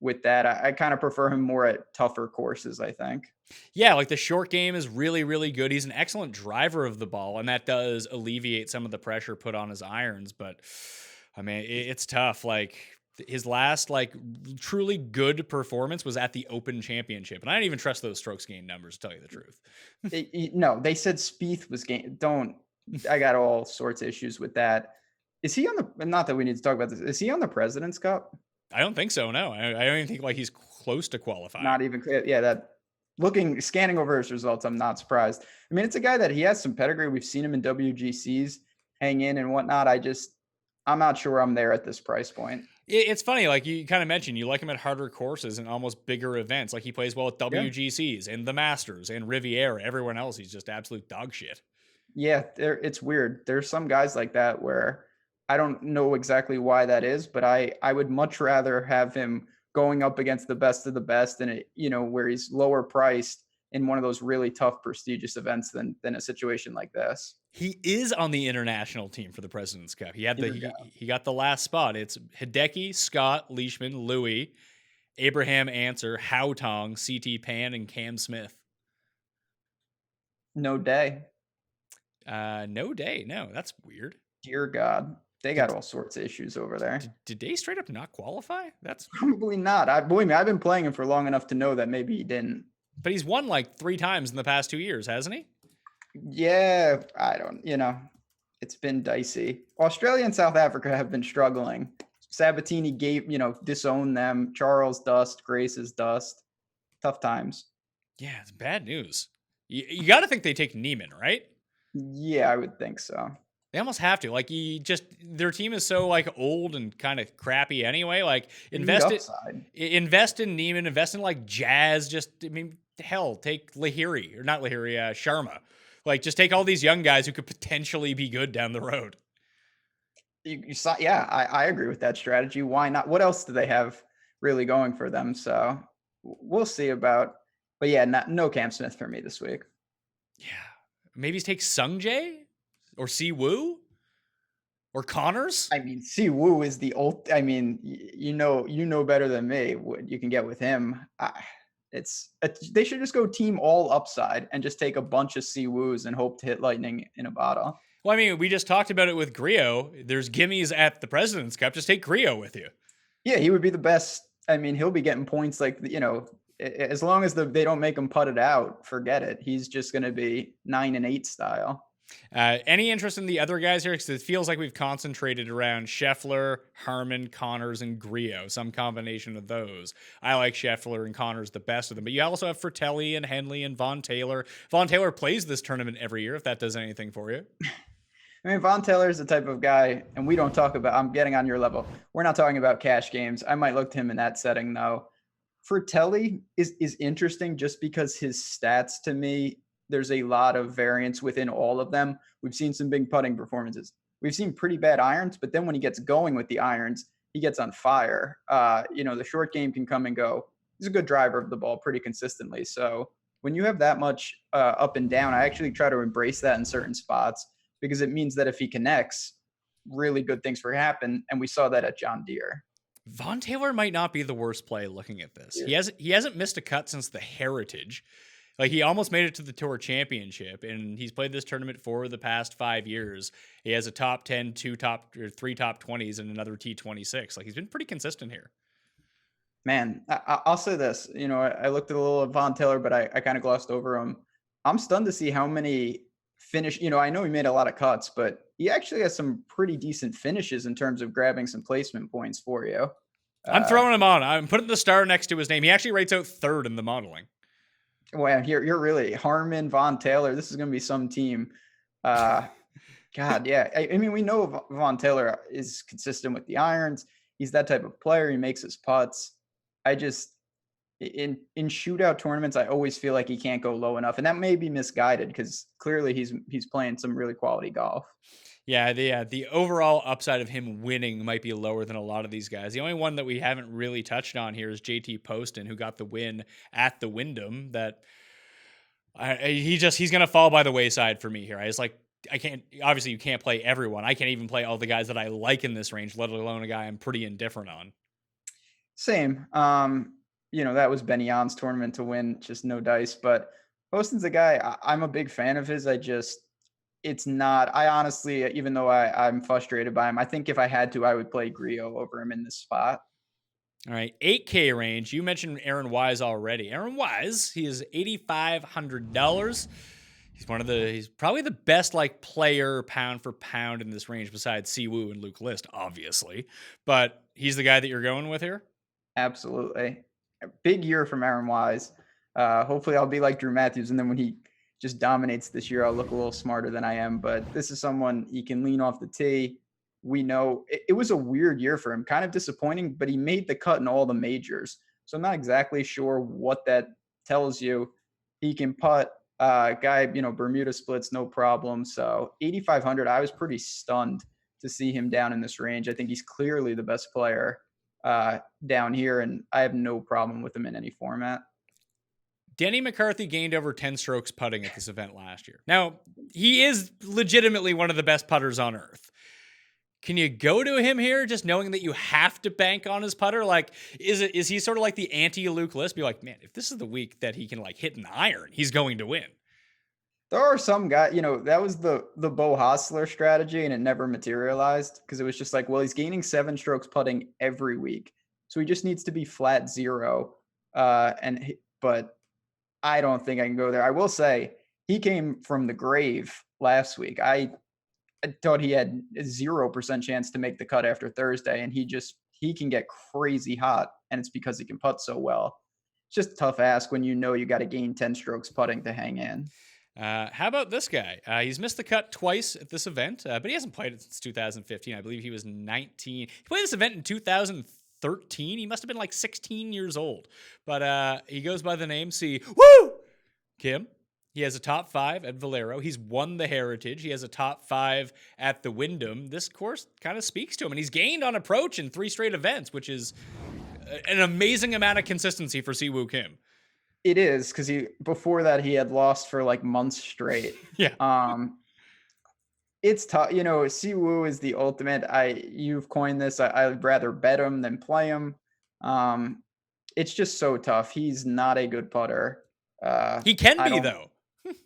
with that. I kind of prefer him more at tougher courses, I think. Yeah, like the short game is really, really good. He's an excellent driver of the ball, and that does alleviate some of the pressure put on his irons. But, I mean, it's tough. Like, his last, truly good performance was at the Open Championship. And I don't even trust those strokes gained numbers, to tell you the truth. No, they said Spieth was I got all sorts of issues with that. Is he on the, not that we need to talk about this, is he on the President's Cup? I don't think so, no. I don't even think he's close to qualifying. Not even, yeah, scanning over his results, I'm not surprised. I mean, it's a guy that he has some pedigree. We've seen him in WGCs hang in and whatnot. I'm not sure I'm there at this price point. It's funny, like you kind of mentioned, you like him at harder courses and almost bigger events. Like, he plays well at WGCs and the Masters and Riviera. Everyone else, he's just absolute dog shit. Yeah, it's weird. There's some guys like that where I don't know exactly why that is, but I would much rather have him going up against the best of the best and where he's lower priced in one of those really tough, prestigious events than a situation like this. He is on the international team for the President's Cup. He got the last spot. It's Hideki, Scott, Leishman, Louis, Abraham Answer, Hao Tong, CT Pan, and Cam Smith. No day. No day. No, that's weird. Dear God. They got Did, all sorts of issues over there. did Day straight up not qualify? That's Probably not. Believe me, I've been playing him for long enough to know that maybe he didn't. But he's won like 3 times in the past 2 years, hasn't he? Yeah, I don't, it's been dicey. Australia and South Africa have been struggling. Sabatini disowned them. Charles dust, Grace is dust. Tough times. Yeah, it's bad news. You got to think they take Neiman, right? Yeah, I would think so. They almost have to. Like, their team is so like old and kind of crappy anyway. Like, invest in Neiman, invest in like Jazz. Just, I mean, hell, take Lahiri or not Lahiri, Sharma. Like, just take all these young guys who could potentially be good down the road. You saw, yeah, I agree with that strategy. Why not? What else do they have really going for them? So we'll see about. But yeah, no Cam Smith for me this week. Yeah, maybe take Sung Jae or Si Woo or Connors. I mean, Si Woo is the old. I mean, you know better than me what you can get with him. They should just go team all upside and just take a bunch of Si Woos and hope to hit lightning in a bottle. Well, I mean, we just talked about it with Griot. There's gimmies at the President's Cup. Just take Griot with you. Yeah, he would be the best. I mean, he'll be getting points like, as long as they don't make him put it out, forget it. He's just going to be 9 and 8 style. Any interest in the other guys here? Because it feels like we've concentrated around Scheffler, Harman, Connors, and Griot. Some combination of those. I like Scheffler and Connors the best of them. But you also have Fratelli and Henley and Von Taylor. Von Taylor plays this tournament every year, if that does anything for you. I mean, Von Taylor is the type of guy, and we don't talk about, I'm getting on your level. We're not talking about cash games. I might look to him in that setting, though. Fratelli is interesting just because his stats, to me, there's a lot of variance within all of them. We've seen some big putting performances. We've seen pretty bad irons, but then when he gets going with the irons, he gets on fire. The short game can come and go. He's a good driver of the ball pretty consistently. So when you have that much up and down, I actually try to embrace that in certain spots because it means that if he connects, really good things for happen. And we saw that at John Deere. Von Taylor might not be the worst play looking at this. Yeah. He hasn't missed a cut since the Heritage. Like, he almost made it to the Tour Championship, and he's played this tournament for the past 5 years. He has a top 10, 3 top 20s, and another T26. Like, he's been pretty consistent here. Man, I'll say this. I looked at a little of Von Taylor, but I kind of glossed over him. I'm stunned to see how many finish. I know he made a lot of cuts, but he actually has some pretty decent finishes in terms of grabbing some placement points for you. I'm throwing him on. I'm putting the star next to his name. He actually rates out 3rd in the modeling. Well, you're really Harman, Von Taylor. This is going to be some team. God, yeah. I mean, we know Von Taylor is consistent with the irons. He's that type of player. He makes his putts. I just, in shootout tournaments, I always feel like he can't go low enough, and that may be misguided because clearly he's playing some really quality golf. Yeah, the overall upside of him winning might be lower than a lot of these guys. The only one that we haven't really touched on here is JT Poston, who got the win at the Wyndham. That he's going to fall by the wayside for me here. I can't, obviously you can't play everyone. I can't even play all the guys that I like in this range, let alone a guy I'm pretty indifferent on. Same. That was Ben Jan's tournament to win, just no dice. But Poston's a guy, I'm a big fan of his. It's not, I honestly, even though I'm frustrated by him, I think if I had to, I would play Griot over him in this spot. All right, 8K range. You mentioned Aaron Wise already. Aaron Wise, he is $8,500. He's probably the best player pound for pound in this range besides Siwoo and Luke List, obviously. But he's the guy that you're going with here? Absolutely. A big year from Aaron Wise. Hopefully I'll be like Drew Matthews, and then when he just dominates this year, I'll look a little smarter than I am. But this is someone he can lean off the tee. We know it was a weird year for him, kind of disappointing, but he made the cut in all the majors. So I'm not exactly sure what that tells you. He can putt. Guy, Bermuda splits, no problem. So 8,500, I was pretty stunned to see him down in this range. I think he's clearly the best player down here, and I have no problem with him in any format. Denny McCarthy gained over 10 strokes putting at this event last year. Now, he is legitimately one of the best putters on earth. Can you go to him here just knowing that you have to bank on his putter? Is he sort of like the anti-Luke List? Be like, man, if this is the week that he can hit an iron, he's going to win. There are some guys, that was the Bo Hostler strategy, and it never materialized because it was just like, well, he's gaining 7 strokes putting every week, so he just needs to be flat 0. But I don't think I can go there. I will say he came from the grave last week. I thought he had a 0% chance to make the cut after Thursday, and he can get crazy hot, and it's because he can putt so well. It's just a tough ask when you got to gain 10 strokes putting to hang in. How about this guy? He's missed the cut twice at this event, but he hasn't played it since 2015. I believe he was 19. He played this event in 2013. He must have been like 16 years old. But he goes by the name Kim. He has a top 5 at Valero. He's won the Heritage. He has a top 5 at the Wyndham. This course kind of speaks to him, and he's gained on approach in 3 straight events, which is an amazing amount of consistency for Siwoo Kim. It is, because before that he had lost for like months straight. Yeah. It's tough. Siwoo is the ultimate. You've coined this. I'd rather bet him than play him. It's just so tough. He's not a good putter. He can be though.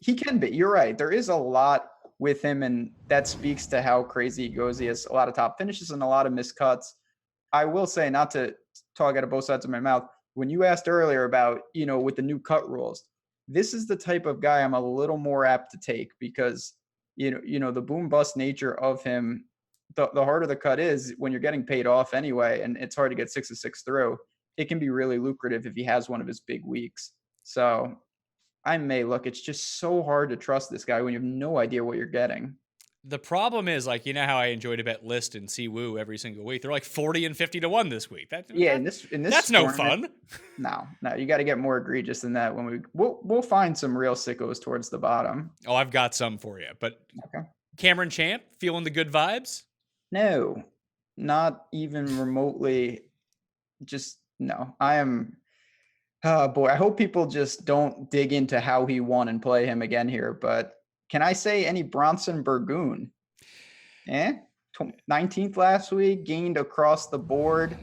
He can be. You're right. There is a lot with him, and that speaks to how crazy he goes. He has a lot of top finishes and a lot of missed cuts. I will say, not to talk out of both sides of my mouth, when you asked earlier about, with the new cut rules, this is the type of guy I'm a little more apt to take because, the boom bust nature of him, the harder the cut is when you're getting paid off anyway, and it's hard to get 6 of 6 through. It can be really lucrative if he has one of his big weeks. So it's just so hard to trust this guy when you have no idea what you're getting. The problem is, like, how I enjoy to bet List and Siwoo every single week. They're like 40 and 50 to 1 this week. In this that's no fun. No, you got to get more egregious than that. We'll find some real sickos towards the bottom. Oh, I've got some for you. But okay. Cameron Champ, feeling the good vibes? No, not even remotely. Just no. I am. Oh boy, I hope people just don't dig into how he won and play him again here. But can I say any Bronson Burgoon? 19th last week, gained across the board.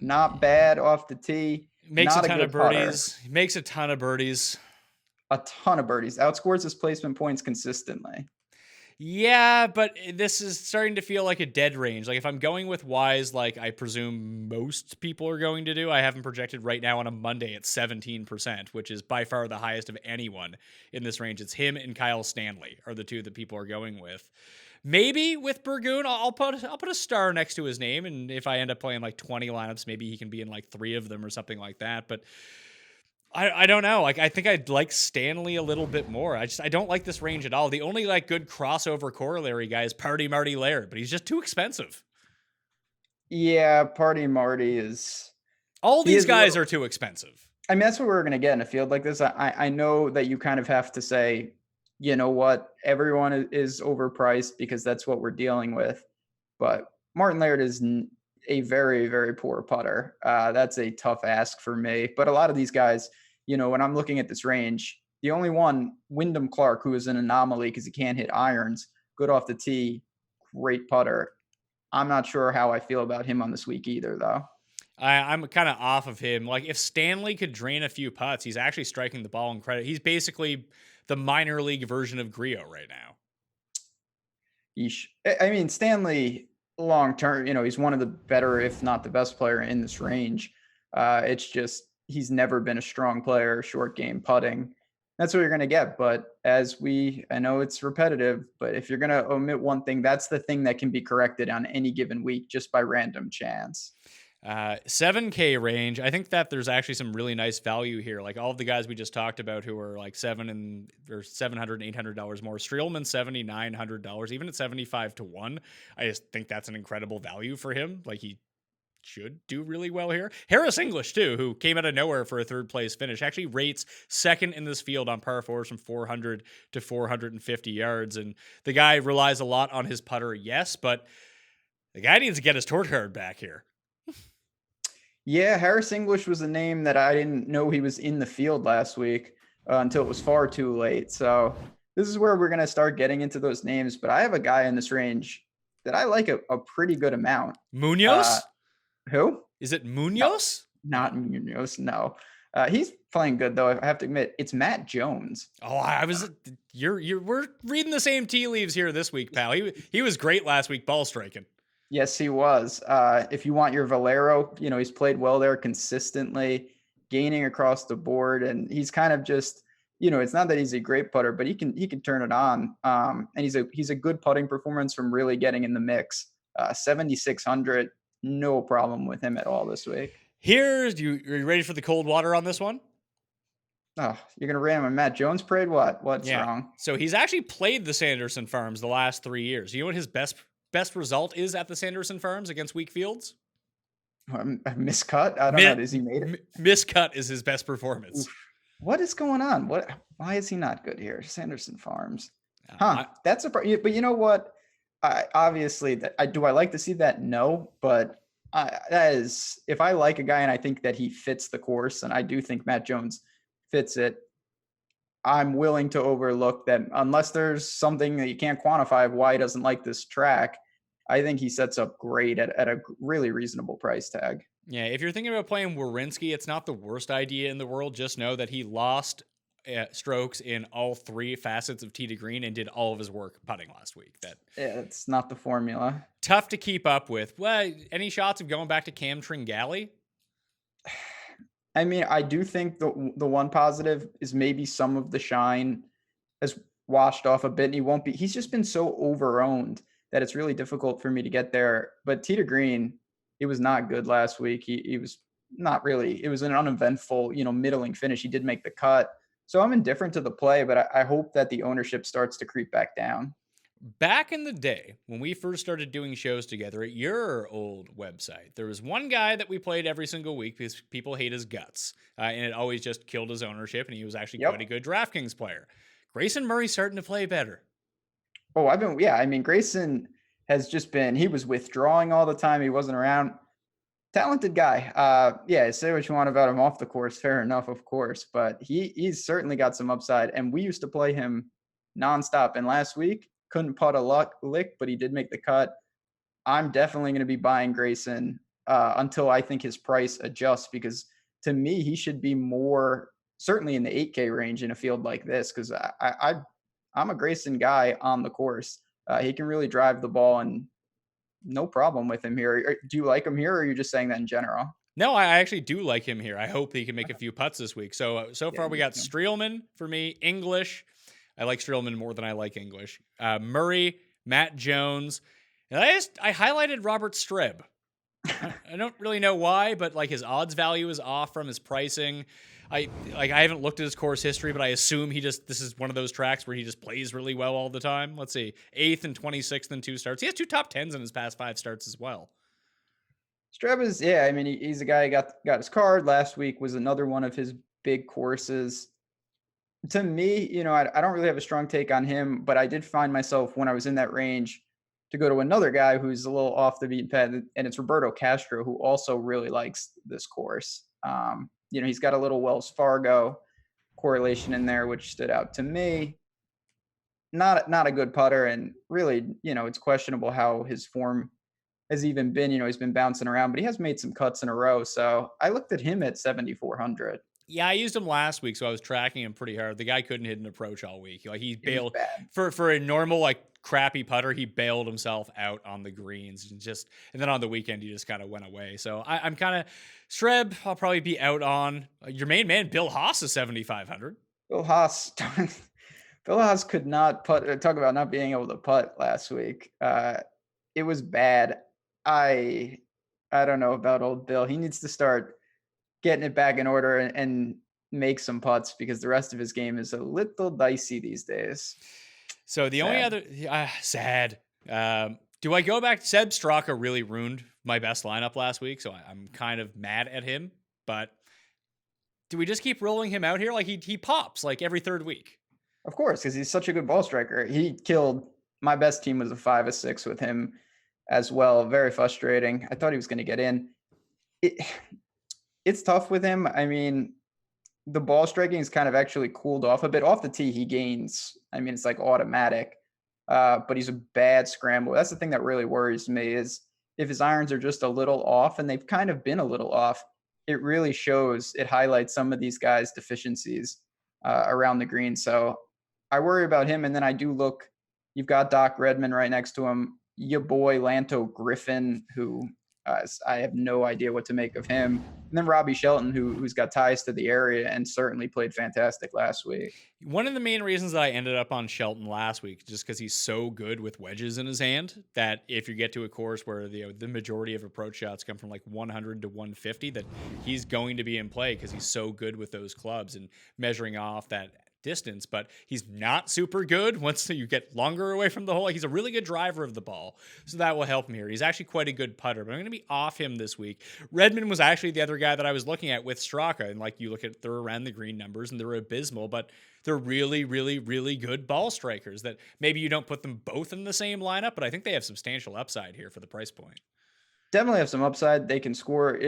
Not bad off the tee. Makes a ton of birdies. Makes a ton of birdies. A ton of birdies. Outscores his placement points consistently. Yeah, but this is starting to feel like a dead range. Like if I'm going with Wise, like I presume most people are going to do, I have him projected right now on a Monday at 17%, which is by far the highest of anyone in this range. It's him and Kyle Stanley are the two that people are going with. Maybe with Burgoon, I'll put a star next to his name, and if I end up playing like 20 lineups, maybe he can be in like 3 of them or something like that. But I don't know. Like I think I'd like Stanley a little bit more. I don't like this range at all. The only like good crossover corollary guy is Party Marty Laird, but he's just too expensive. Yeah, Party Marty is. All these guys are too expensive. I mean, that's what we're gonna get in a field like this. I know that you kind of have to say, you know what, everyone is overpriced because that's what we're dealing with. But Martin Laird is a very, very poor putter. That's a tough ask for me. But a lot of these guys, when I'm looking at this range, the only one, Wyndham Clark, who is an anomaly because he can't hit irons, good off the tee, great putter. I'm not sure how I feel about him on this week either, though. I'm kind of off of him. Like if Stanley could drain a few putts, he's actually striking the ball in credit. He's basically the minor league version of Griot right now. I mean, Stanley long term, he's one of the better, if not the best player in this range. It's just he's never been a strong player, short game putting. That's what you're going to get. But I know it's repetitive, but if you're going to omit one thing, that's the thing that can be corrected on any given week just by random chance. 7K range. I think that there's actually some really nice value here. Like all of the guys we just talked about who are like $700 and $800 more. Streelman $7,900, even at 75 to 1. I just think that's an incredible value for him. Like he should do really well here. Harris English too, who came out of nowhere for a 3rd place finish, actually rates 2nd in this field on par 4s from 400 to 450 yards. And the guy relies a lot on his putter, yes, but the guy needs to get his torque card back here. Yeah, Harris English was a name that I didn't know he was in the field last week until it was far too late. So this is where we're going to start getting into those names. But I have a guy in this range that I like a pretty good amount. Munoz? Who? Is it Munoz? No, not Munoz, no. He's playing good though. I have to admit, it's Matt Jones. Oh, we're reading the same tea leaves here this week, pal. He was great last week, ball striking. Yes, he was. If you want your Valero, he's played well there consistently, gaining across the board, and he's kind of just, it's not that he's a great putter, but he can turn it on. And he's a good putting performance from really getting in the mix. 7,600, no problem with him at all this week. Are you ready for the cold water on this one? Oh, you're gonna ram on Matt Jones parade? What's wrong? So he's actually played the Sanderson Farms the last 3 years. You know what his best result is at the Sanderson Farms against weak fields? A miscut? I don't know. Has he made it? Miscut is his best performance. What is going on? Why is he not good here? Sanderson Farms. That's but you know what? Obviously, do I like to see that? No, but that is, if I like a guy and I think that he fits the course, and I do think Matt Jones fits it, I'm willing to overlook that unless there's something that you can't quantify of why he doesn't like this track. I think he sets up great at a really reasonable price tag. Yeah, if you're thinking about playing Wawrinski, it's not the worst idea in the world. Just know that he lost strokes in all 3 facets of tee to green and did all of his work putting last week. It's not the formula. Tough to keep up with. Well, any shots of going back to Cam Tringali? I mean, I do think the one positive is maybe some of the shine has washed off a bit, and he's just been so over-owned that it's really difficult for me to get there. But tee to green, it was not good last week. He was not really, it was an uneventful, middling finish. He did make the cut. So I'm indifferent to the play, but I hope that the ownership starts to creep back down. Back in the day, when we first started doing shows together at your old website, there was one guy that we played every single week because people hate his guts. And it always just killed his ownership, and he was actually quite a good DraftKings player. Grayson Murray's starting to play better. Oh, Grayson has just been, he was withdrawing all the time. He wasn't around. Talented guy. Say what you want about him off the course. Fair enough, of course. But he's certainly got some upside. And we used to play him nonstop. And last week, couldn't putt a lick, but he did make the cut. I'm definitely going to be buying Grayson until I think his price adjusts, because to me, he should be more certainly in the 8K range in a field like this, because I'm a Grayson guy on the course. He can really drive the ball, and no problem with him here. Do you like him here, or are you just saying that in general? No, I actually do like him here. I hope he can make a few putts this week. So far we got Streelman for me, English. I like Streelman more than I like English. Murray, Matt Jones, and I highlighted Robert Streb. I don't really know why, but like his odds value is off from his pricing. I haven't looked at his course history, but I assume this is one of those tracks where he just plays really well all the time. Let's see, 8th and 26th in 2 starts. He has 2 top 10s in his past 5 starts as well. Streb is, he's a guy who got his card. Last week was another one of his big courses. To me, I don't really have a strong take on him, but I did find myself when I was in that range to go to another guy who's a little off the beaten path, and it's Roberto Castro, who also really likes this course. He's got a little Wells Fargo correlation in there, which stood out to me. Not a good putter, and really, it's questionable how his form has even been. He's been bouncing around, but he has made some cuts in a row. So I looked at him at 7,400. Yeah, I used him last week, so I was tracking him pretty hard. The guy couldn't hit an approach all week. Like he bailed for a normal crappy putter. He bailed himself out on the greens, and then on the weekend he just kind of went away. So I'm kind of Streb. I'll probably be out on your main man, Bill Haas, is 7,500. Bill Haas could not putt. Talk about not being able to putt last week. It was bad. I don't know about old Bill. He needs to start getting it back in order and make some putts, because the rest of his game is a little dicey these days. So the only other sad. Do I go back? Seb Straka really ruined my best lineup last week, so I'm kind of mad at him. But do we just keep rolling him out here? Like he pops like every 3rd week. Of course, because he's such a good ball striker. He killed my best team was a 5 of 6 with him as well. Very frustrating. I thought he was going to get in. It's tough with him. I mean, the ball striking is kind of actually cooled off a bit. Off the tee, he gains. It's like automatic. But he's a bad scramble. That's the thing that really worries me, is if his irons are just a little off, and they've kind of been a little off, it really shows, it highlights some of these guys' deficiencies around the green. So I worry about him. And then I do look, you've got Doc Redman right next to him, your boy Lanto Griffin, who I have no idea what to make of him. And then Robbie Shelton, who's got ties to the area and certainly played fantastic last week. One of the main reasons that I ended up on Shelton last week, just because he's so good with wedges in his hand, that if you get to a course where the majority of approach shots come from like 100 to 150, that he's going to be in play because he's so good with those clubs and measuring off that distance. But he's not super good once you get longer away from the hole. He's a really good driver of the ball, so that will help him here. He's actually quite a good putter, but I'm going to be off him this week. Redmond was actually the other guy that I was looking at with Straka, and like you look at their around the green numbers and they're abysmal, but they're really, really, really good ball strikers that maybe you don't put them both in the same lineup, but I think they have substantial upside here for the price point. Definitely have some upside. They can score,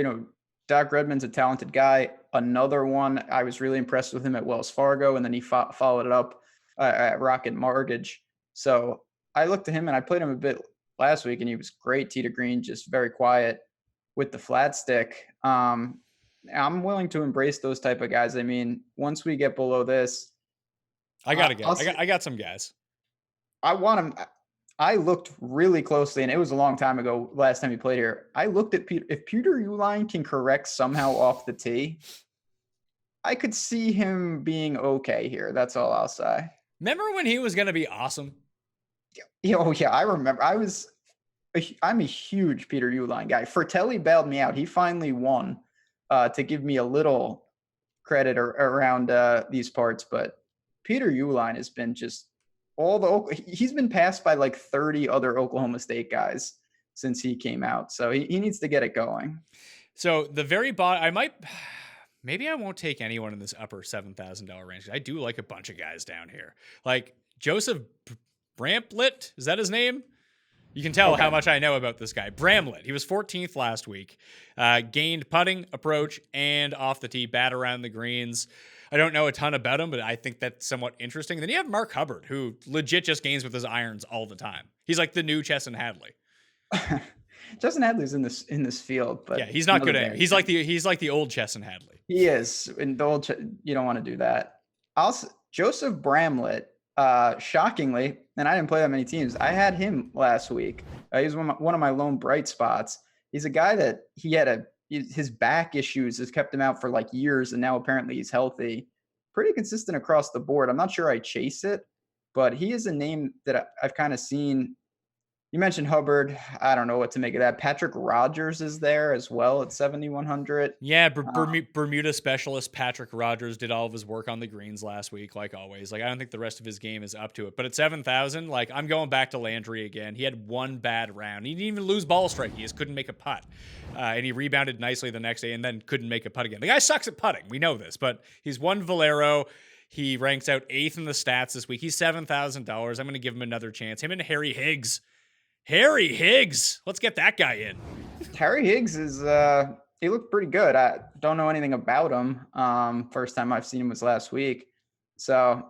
Doc Redman's a talented guy. Another one, I was really impressed with him at Wells Fargo, and then he followed it up at Rocket Mortgage. So I looked at him, and I played him a bit last week, and he was great tee to green, just very quiet with the flat stick. I'm willing to embrace those type of guys. I mean, once we get below this, I got a guy. I got some guys. I want him. I looked really closely, and it was a long time ago, last time he played here. I looked at Peter. If Peter Uihlein can correct somehow off the tee, I could see him being okay here. That's all I'll say. Remember when he was going to be awesome? Oh, yeah, I remember. I'm a huge Peter Uihlein guy. Fratelli bailed me out. He finally won to give me a little credit around these parts, but Peter Uihlein has been just he's been passed by like 30 other Oklahoma State guys since he came out. So he needs to get it going. So the very bottom, maybe I won't take anyone in this upper $7,000 range. I do like a bunch of guys down here. Like Joseph Bramlett, is that his name? You can tell how much I know about this guy. Bramlett. He was 14th last week. Gained putting, approach, and off the tee, bat around the greens. I don't know a ton about him, but I think that's somewhat interesting. Then you have Mark Hubbard, who legit just gains with his irons all the time. He's like the new Chesson Hadley. Chesson Hadley's in this field, but yeah, he's not good at it. He's like the old Chesson Hadley. He is. And the old you don't want to do that. Joseph Bramlett, shockingly, and I didn't play that many teams, I had him last week. He was one of my lone bright spots. He's a guy that his back issues has kept him out for like years, and now apparently he's healthy. Pretty consistent across the board. I'm not sure I chase it, but he is a name that I've kind of seen. You mentioned Hubbard. I don't know what to make of that. Patrick Rogers is there as well at 7,100. Yeah, Bermuda specialist Patrick Rogers did all of his work on the greens last week, like always. Like I don't think the rest of his game is up to it. But at 7,000, like I'm going back to Landry again. He had one bad round. He didn't even lose ball strike. He just couldn't make a putt. And he rebounded nicely the next day and then couldn't make a putt again. The guy sucks at putting. We know this, but he's won Valero. He ranks out 8th in the stats this week. He's $7,000. I'm going to give him another chance. Him and Harry Higgs. Let's get that guy in. Harry Higgs he looked pretty good. I don't know anything about him. First time I've seen him was last week. So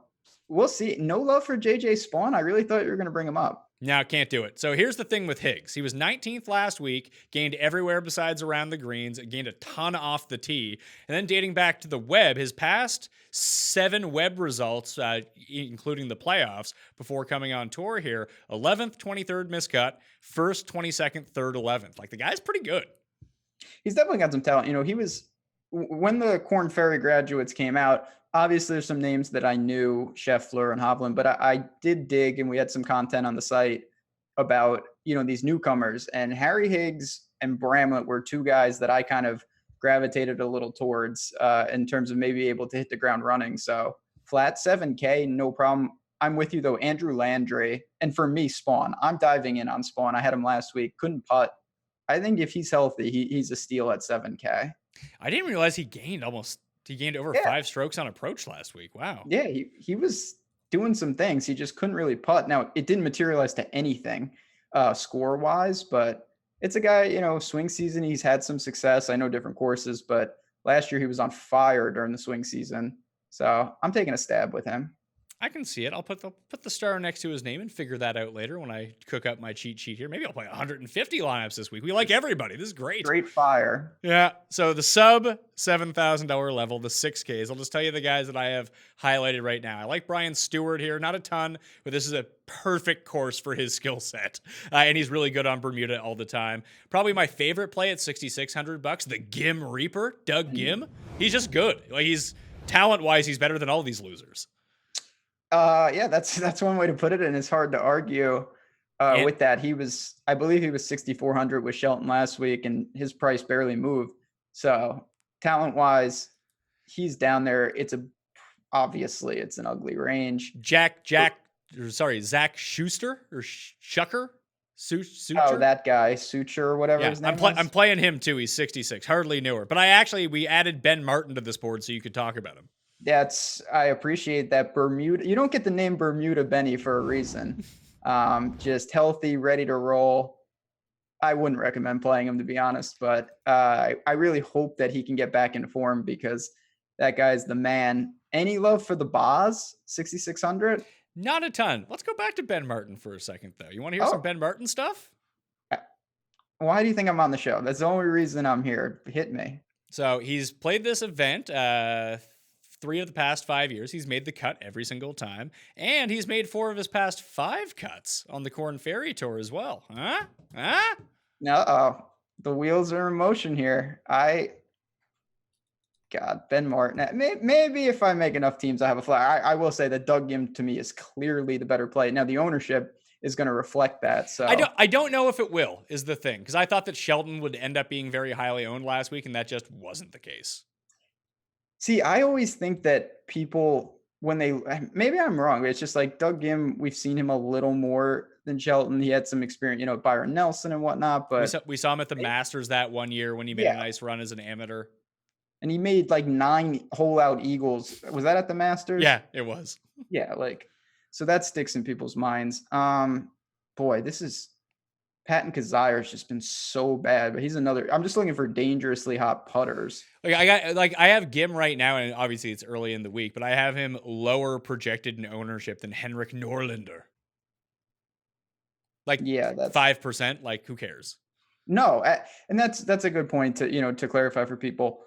we'll see. No love for JJ Spawn. I really thought you were going to bring him up. No, can't do it. So here's the thing with Higgs. He was 19th last week, gained everywhere besides around the greens, gained a ton off the tee. And then dating back to the web, his past 7 web results, including the playoffs, before coming on tour here, 11th, 23rd miscut, 1st, 22nd, 3rd, 11th. Like the guy's pretty good. He's definitely got some talent. He was, when the Korn Ferry graduates came out, obviously there's some names that I knew, Scheffler and Hovland, but I did dig, and we had some content on the site about, these newcomers, and Harry Higgs and Bramlett were 2 guys that I kind of gravitated a little towards in terms of maybe able to hit the ground running. So flat 7K, no problem. I'm with you though, Andrew Landry. And for me, Spawn, I'm diving in on Spawn. I had him last week, couldn't putt. I think if he's healthy, he's a steal at 7K. I didn't realize he gained over 5 strokes on approach last week. Wow. Yeah, he was doing some things. He just couldn't really putt. Now, it didn't materialize to anything score-wise, but it's a guy, swing season, he's had some success. I know different courses, but last year he was on fire during the swing season. So I'm taking a stab with him. I can see it. I'll put the star next to his name and figure that out later when I cook up my cheat sheet here. Maybe I'll play 150 lineups this week. We like everybody. This is great. Great fire. Yeah. So the sub $7,000 level, the 6Ks. I'll just tell you the guys that I have highlighted right now. I like Brian Stewart here. Not a ton, but this is a perfect course for his skill set. And he's really good on Bermuda all the time. Probably my favorite play at $6,600, the Gim Reaper, Doug Gim. He's just good. Like, he's talent-wise, he's better than all these losers. Yeah, that's one way to put it, and it's hard to argue with that. I believe he was 6,400 with Shelton last week, and his price barely moved. So talent-wise, he's down there. Obviously it's an ugly range. Zach Schuster or Schucker? Suture? Oh, that guy, Suture or whatever his name is. I'm playing him too. He's 66, hardly newer. But we added Ben Martin to this board so you could talk about him. I appreciate that. Bermuda. You don't get the name Bermuda Benny for a reason. Just healthy, ready to roll. I wouldn't recommend playing him, to be honest, but I really hope that he can get back into form because that guy's the man. Any love for the Boz 6,600? Not a ton. Let's go back to Ben Martin for a second, though. You want to hear some Ben Martin stuff? Why do you think I'm on the show? That's the only reason I'm here. Hit me. So he's played this event 3 of the past 5 years. He's made the cut every single time. And he's made 4 of his past 5 cuts on the Corn Ferry Tour as well. Huh? Uh-oh. The wheels are in motion here. Ben Martin. Maybe if I make enough teams, I have a flag. I will say that Doug Gim, to me, is clearly the better play. Now, the ownership is going to reflect that. So I don't know if it will, is the thing. Because I thought that Shelton would end up being very highly owned last week, and that just wasn't the case. See, I always think that people, maybe I'm wrong, but it's just like Doug Gim, we've seen him a little more than Shelton. He had some experience, Byron Nelson and whatnot, but we saw him at the Masters that one year when he made a nice run as an amateur. And he made like 9 hole-out eagles. Was that at the Masters? Yeah, it was. Yeah, so that sticks in people's minds. Boy, Patton Kazire's just been so bad, but he's another. I'm just looking for dangerously hot putters. I have Gim right now, and obviously it's early in the week, but I have him lower projected in ownership than Henrik Norlander. That's 5%. Like, who cares? No, and that's a good point to clarify for people.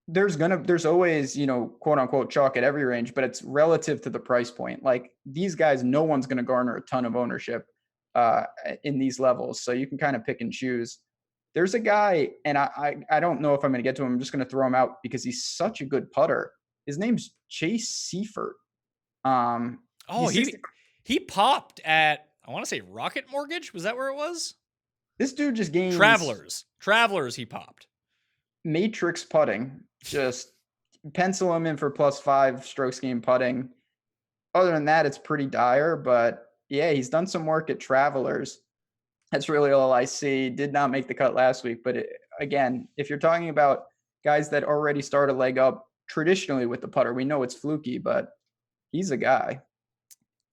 There's always, quote unquote chalk at every range, but it's relative to the price point. Like, these guys, no one's going to garner a ton of ownership in these levels. So you can kind of pick and choose. There's a guy, and I don't know if I'm going to get to him. I'm just going to throw him out because he's such a good putter. His name's Chase Seifert. He popped at, I want to say Rocket Mortgage. Was that where it was? This dude just gained Travelers. He popped. Matrix putting. Just pencil him in for +5 strokes game putting. Other than that, it's pretty dire, but yeah, he's done some work at Travelers. That's really all I see. Did not make the cut last week, but again, if you're talking about guys that already start a leg up traditionally with the putter, we know it's fluky, but he's a guy.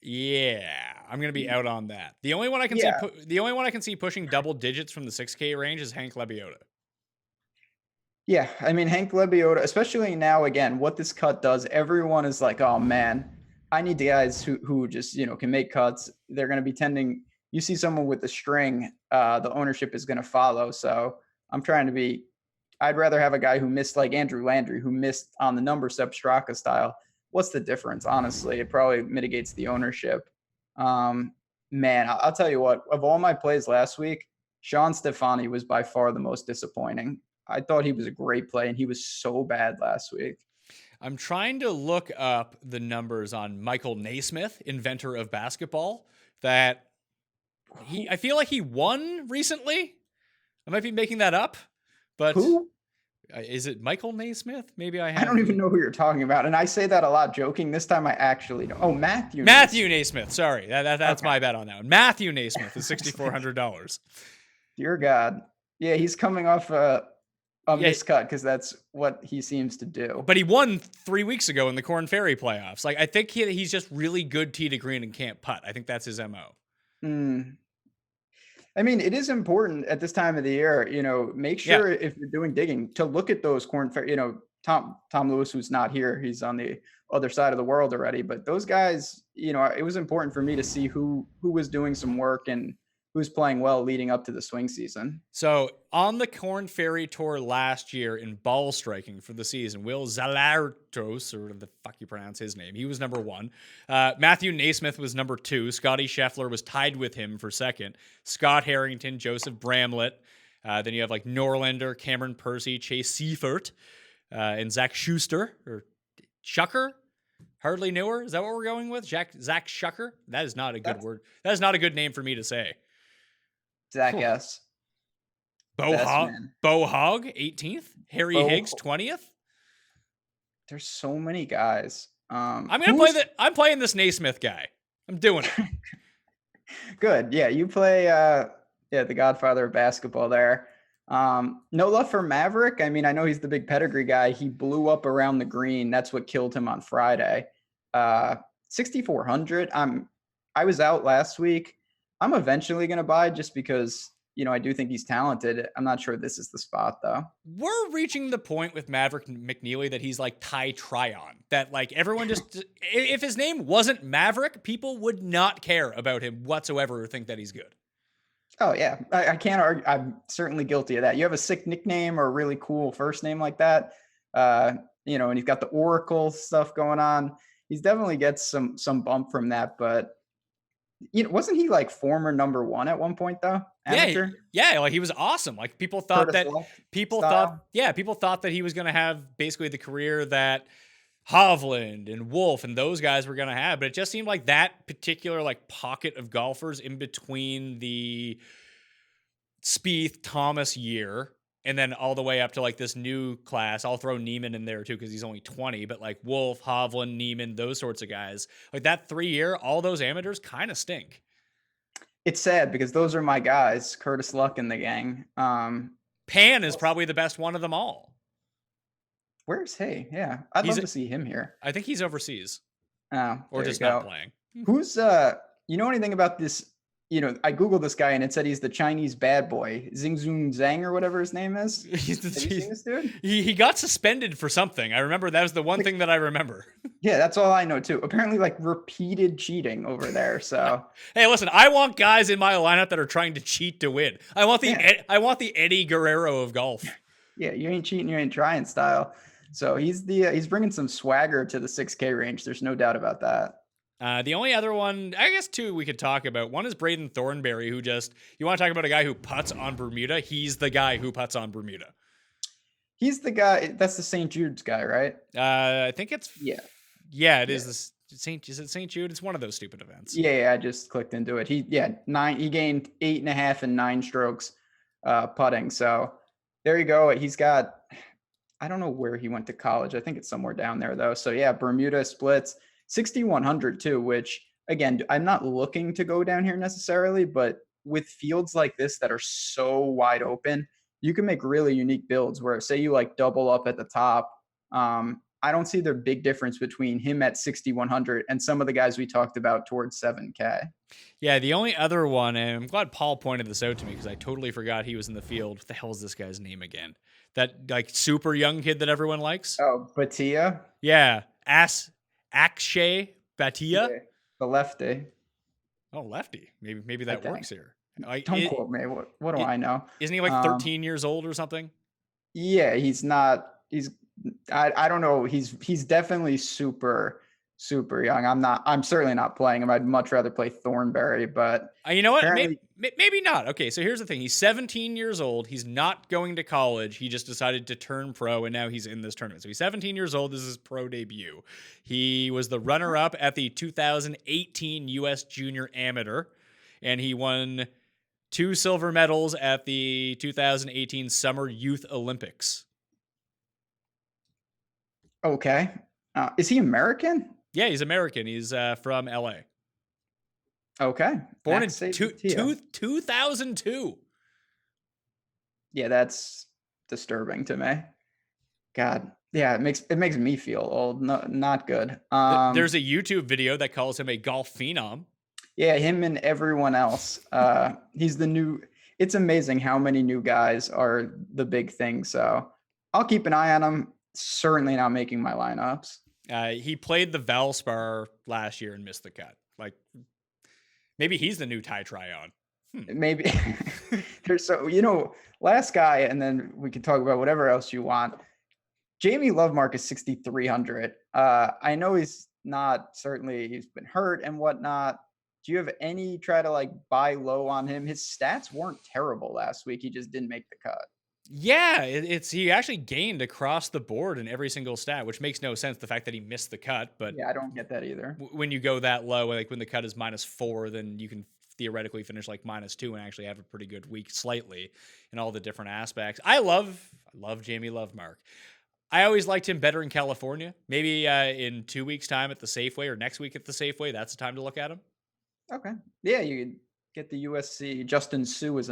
Yeah, I'm gonna be out on that. The only one I can see pushing double digits from the 6K range is Hank Lebioda. Yeah, I mean, Hank Lebioda, especially now, again, what this cut does, everyone is like, oh man, I need the guys who just, can make cuts. They're going to be tending, you see someone with the string, the ownership is going to follow. So I'd rather have a guy who missed, like Andrew Landry, who missed on the number Sepp Straka style. What's the difference? Honestly, it probably mitigates the ownership. Man, I'll tell you what, of all my plays last week, Sean Stefani was by far the most disappointing. I thought he was a great play, and he was so bad last week. I'm trying to look up the numbers on Michael Naismith, inventor of basketball, I feel like he won recently. I might be making that up, but who? Is it Michael Naismith? Maybe I don't even know who you're talking about, and I say that a lot joking. This time I actually don't. Oh, Matthew Naismith. Sorry, that's okay. My bet on that one. Matthew Naismith is $6,400. Dear God, yeah, he's coming off a miscut because that's what he seems to do. But he won 3 weeks ago in the Corn Ferry playoffs. Like, I think he's just really good tee to green and can't putt. I think that's his MO. I mean, it is important at this time of the year, make sure if you're doing digging to look at those Corn Ferry, Tom Lewis, who's not here. He's on the other side of the world already. But those guys, it was important for me to see who was doing some work and who's playing well leading up to the swing season. So on the Corn Ferry Tour last year in ball striking for the season, Will Zalatos, or whatever the fuck you pronounce his name, he was number 1. Matthew Naismith was number 2. Scotty Scheffler was tied with him for second. Scott Harrington, Joseph Bramlett. Then you have like Norlander, Cameron Percy, Chase Seifert, and Zach Schuster, or Schucker. Hardly newer. Is that what we're going with? Zach Schucker? That is not a good word. That is not a good name for me to say. Zach S. Bo Hogg, 18th. Harry Higgs, 20th. There's so many guys. I'm playing this Naismith guy. I'm doing it. Good. Yeah, you play the godfather of basketball there. No love for Maverick. I mean, I know he's the big pedigree guy. He blew up around the green. That's what killed him on Friday. 6,400. I was out last week. I'm eventually going to buy just because, I do think he's talented. I'm not sure this is the spot though. We're reaching the point with Maverick McNeely that he's like Ty Tryon, that like everyone just, if his name wasn't Maverick, people would not care about him whatsoever or think that he's good. Oh yeah. I can't argue. I'm certainly guilty of that. You have a sick nickname or a really cool first name like that. And he's got the Oracle stuff going on. He's definitely gets some bump from that, but wasn't he like former number 1 at one point though? Amateur? Yeah, like he was awesome. Like people thought that he was going to have basically the career that Hovland and Wolf and those guys were going to have, but it just seemed like that particular like pocket of golfers in between the Spieth Thomas year and then all the way up to like this new class. I'll throw Neiman in there too because he's only 20, but like Wolf, Hovland, Neiman, those sorts of guys. Like that 3 year, all those amateurs kind of stink. It's sad because those are my guys, Curtis Luck and the gang. Pan is probably the best one of them all. Where's he? Yeah, I'd love to see him here. I think he's overseas. Oh, or just not playing. Who's you know anything about this? I Googled this guy and it said he's the Chinese bad boy, Xingzun Zhang or whatever his name is. Have you seen this dude? He got suspended for something. I remember that was the one thing that I remember. Yeah, that's all I know too. Apparently like repeated cheating over there. So hey, listen, I want guys in my lineup that are trying to cheat to win. I want the Eddie Guerrero of golf. Yeah, you ain't cheating, you ain't trying style. So he's bringing some swagger to the 6K range. There's no doubt about that. The only other one, I guess two we could talk about. One is Braden Thornberry, who you want to talk about a guy who putts on Bermuda? He's the guy who putts on Bermuda. He's the guy, that's the St. Jude's guy, right? I think it's, yeah, it is is it St. Jude? It's one of those stupid events. Yeah, I just clicked into it. He gained 8.5 and 9 strokes putting. So there you go. He's got, I don't know where he went to college. I think it's somewhere down there though. So yeah, Bermuda splits 6,100 too, which again, I'm not looking to go down here necessarily, but with fields like this that are so wide open, you can make really unique builds where say you like double up at the top. I don't see the big difference between him at 6,100 and some of the guys we talked about towards 7K. Yeah, the only other one, and I'm glad Paul pointed this out to me because I totally forgot he was in the field. What the hell is this guy's name again? That like super young kid that everyone likes? Oh, Batia? Yeah. Akshay Bhatia? Yeah, the lefty. Oh, lefty. Maybe that works here. Don't quote me. What do I know? Isn't he like 13 years old or something? Yeah, he's not. I don't know. He's definitely super young. I'm certainly not playing him. I'd much rather play Thornberry, but you know what? Maybe not. Okay, so here's the thing. He's 17 years old. He's not going to college. He just decided to turn pro, and now he's in this tournament. So he's 17 years old. This is his pro debut. He was the runner-up at the 2018 U.S. Junior Amateur, and he won 2 silver medals at the 2018 Summer Youth Olympics. Okay. Is he American? Yeah, he's American. He's from LA. Okay. Born in 2002. Yeah, that's disturbing to me. God. Yeah, it makes me feel old. No, not good. There's a YouTube video that calls him a golf phenom. Yeah, him and everyone else. He's the new. It's amazing how many new guys are the big thing. So I'll keep an eye on him. certainly not making my lineups. He played the Valspar last year and missed the cut. Like, maybe he's the new Ty Tryon. Maybe there's last guy, and then we can talk about whatever else you want. Jamie Lovemark is 6,300. I know he's been hurt and whatnot. Do you have any try to like buy low on him? His stats weren't terrible last week. He just didn't make the cut. Yeah, he actually gained across the board in every single stat, which makes no sense. The fact that he missed the cut, but yeah, I don't get that either. When you go that low, like when the cut is -4, then you can theoretically finish like -2 and actually have a pretty good week slightly in all the different aspects. I love Jamie Lovemark. I always liked him better in California. Maybe in 2 weeks' time at the Safeway or next week at the Safeway, that's the time to look at him. Okay. Yeah, you could get the USC. Justin Sue is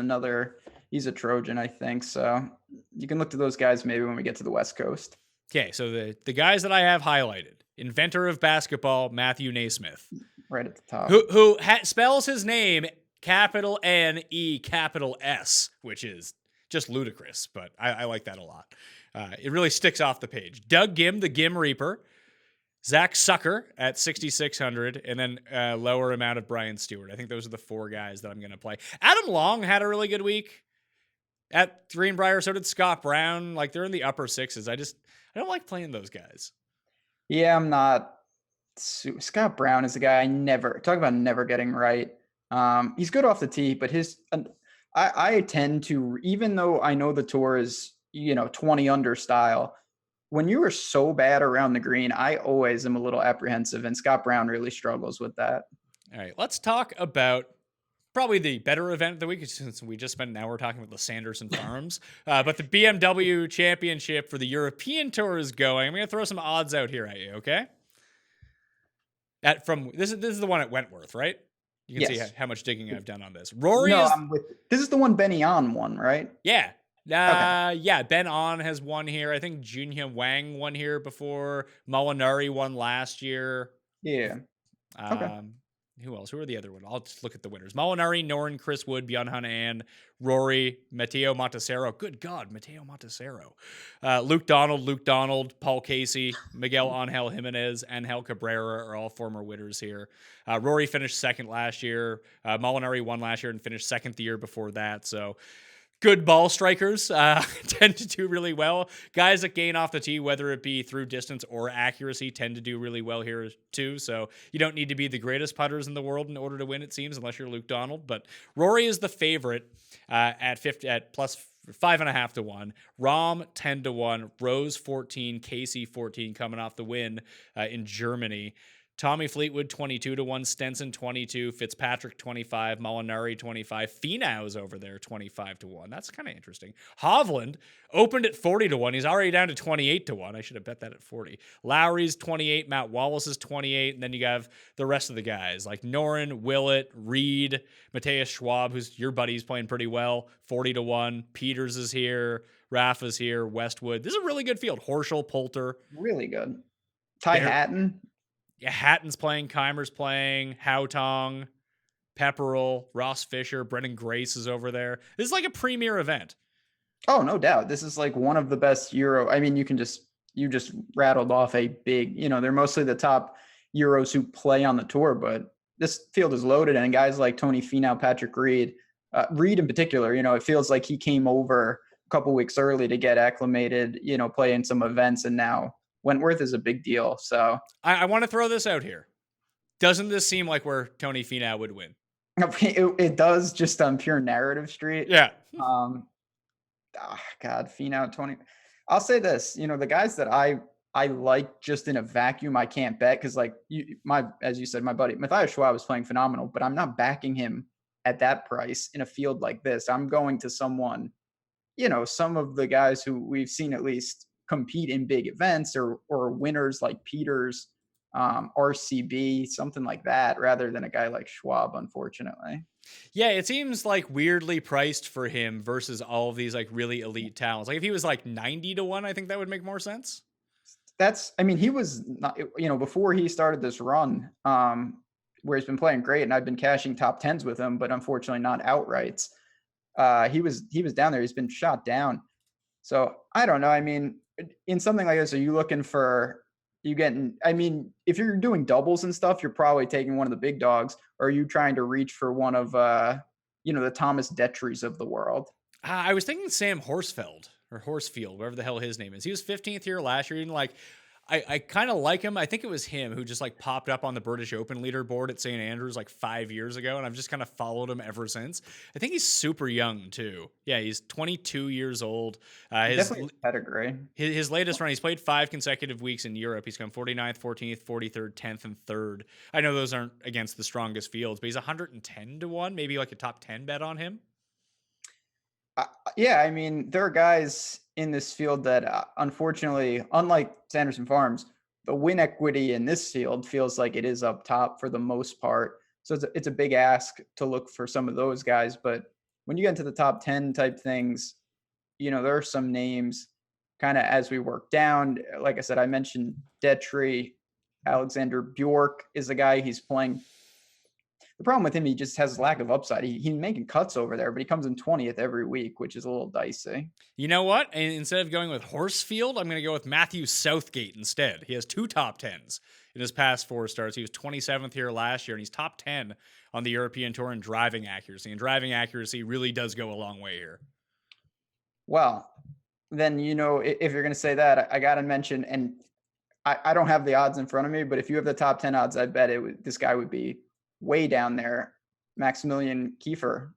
he's a Trojan, I think. So you can look to those guys maybe when we get to the West Coast. Okay, so the guys that I have highlighted: inventor of basketball, Matthew Naismith, right at the top, who spells his name capital N-E capital S, which is just ludicrous, but I like that a lot. It really sticks off the page. Doug Gim, the Gim Reaper. Zach Sucker at 6,600, and then lower amount of Brian Stewart. I think those are the 4 guys that I'm going to play. Adam Long had a really good week at Greenbrier. So did Scott Brown. Like, they're in the upper 6s. I don't like playing those guys. Yeah, I'm not. Scott Brown is a guy talk about never getting right. He's good off the tee, but I tend to, even though I know the tour is 20 under style, when you are so bad around the green, I always am a little apprehensive, and Scott Brown really struggles with that. All right, let's talk about probably the better event of the week, since we just spent an hour talking about the Sanderson Farms. But the BMW Championship for the European Tour is going. I'm going to throw some odds out here at you, okay? This is the one at Wentworth, right? You can see how much digging I've done on this. This is the one Benny On won, right? Yeah. Okay. Yeah, Ben On has won here. I think Junhyun Wang won here before. Molinari won last year. Yeah. Okay. Who else? Who are the other ones? I'll just look at the winners. Molinari, Noren, Chris Wood, Byung-hun An, Rory, Matteo Montesero. Good God, Matteo Montesero. Luke Donald, Paul Casey, Miguel Angel Jimenez, Angel Cabrera are all former winners here. Rory finished second last year. Molinari won last year and finished second the year before that. So good ball strikers tend to do really well. Guys that gain off the tee, whether it be through distance or accuracy, tend to do really well here too. So you don't need to be the greatest putters in the world in order to win, it seems, unless you're Luke Donald. But Rory is the favorite at plus 5.5 to 1. Rahm 10 to 1. Rose 14. Casey 14 coming off the win in Germany. Tommy Fleetwood 22 to 1, Stenson 22, Fitzpatrick 25, Molinari 25, Finau's over there 25 to 1. That's kind of interesting. Hovland opened at 40 to 1. He's already down to 28 to 1. I should have bet that at 40. Lowry's 28, Matt Wallace is 28, and then you have the rest of the guys like Noren, Willett, Reed, Matthias Schwab, who's your buddy's playing pretty well, 40 to 1. Peters is here, Rafa's here, Westwood. This is a really good field. Horschel, Poulter. Really good. Ty Hatton. Yeah, Hatton's playing, Keimer's playing, Haotong, Pepperell, Ross Fisher, Brendan Grace is over there. This is like a premier event. Oh, no doubt. This is like one of the best Euro. I mean, you just rattled off a big, they're mostly the top Euros who play on the tour, but this field is loaded, and guys like Tony Finau, Patrick Reed, Reed in particular, it feels like he came over a couple weeks early to get acclimated, play in some events, and now Wentworth is a big deal. So I want to throw this out here. Doesn't this seem like where Tony Finau would win? It does, just on pure narrative street. Yeah. God, Finau, Tony. I'll say this, the guys that I like just in a vacuum, I can't bet because as you said, my buddy Matthias Schwab was playing phenomenal, but I'm not backing him at that price in a field like this. I'm going to someone, some of the guys who we've seen at least compete in big events or winners like Peters, RCB, something like that, rather than a guy like Schwab, unfortunately. Yeah, it seems like weirdly priced for him versus all of these like really elite talents. Like if he was like 90 to 1, I think that would make more sense. He was not, before he started this run, where he's been playing great, and I've been cashing top 10s with him, but unfortunately not outrights. He was down there. He's been shot down. So I don't know. I mean, in something like this, are you looking for you getting? I mean, if you're doing doubles and stuff, you're probably taking one of the big dogs. Or are you trying to reach for one of the Thomas Detries of the world? I was thinking Sam Horsfeld or Horsefield, whatever the hell his name is. He was 15th here last year. And like, I kind of like him. I think it was him who just like popped up on the British Open leaderboard at St. Andrews like 5 years ago. And I've just kind of followed him ever since. I think he's super young too. Yeah, he's 22 years old. Definitely pedigree. His latest run, he's played 5 consecutive weeks in Europe. He's come 49th, 14th, 43rd, 10th, and 3rd. I know those aren't against the strongest fields, but he's 110 to 1, maybe like a top 10 bet on him. Yeah, I mean, there are guys in this field that, unfortunately, unlike Sanderson Farms, the win equity in this field feels like it is up top for the most part. So it's a big ask to look for some of those guys. But when you get into the top 10 type things, there are some names kind of as we work down. Like I said, I mentioned Detry. Alexander Bjork is a guy he's playing. The problem with him, he just has lack of upside. He's making cuts over there, but he comes in 20th every week, which is a little dicey. You know what? And instead of going with Horsefield, I'm going to go with Matthew Southgate instead. He has 2 top 10s in his past 4 starts. He was 27th here last year, and he's top 10 on the European Tour in driving accuracy. And driving accuracy really does go a long way here. Well, then, if you're going to say that, I got to mention, and I don't have the odds in front of me, but if you have the top 10 odds, I bet this guy would be way down there. Maximilian Kiefer.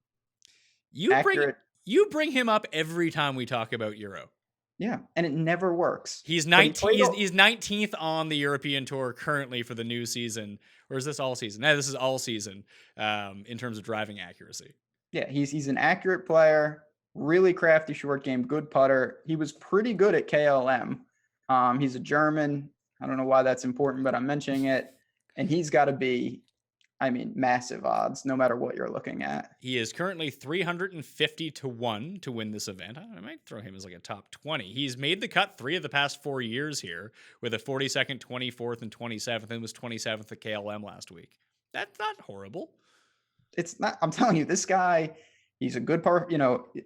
You bring him up every time we talk about Euro. Yeah, and it never works. He's 19. He's 19th on the European Tour currently for the new season. Or is this all season? No, this is all season in terms of driving accuracy. Yeah, he's an accurate player, really crafty short game, good putter. He was pretty good at KLM. He's a German. I don't know why that's important, but I'm mentioning it. And he's got to be, massive odds, no matter what you're looking at. He is currently 350 to 1 to win this event. I might throw him as like a top 20. He's made the cut 3 of the past 4 years here with a 42nd, 24th, and 27th, and was 27th at KLM last week. That's not horrible. It's not. I'm telling you, this guy, he's a good par,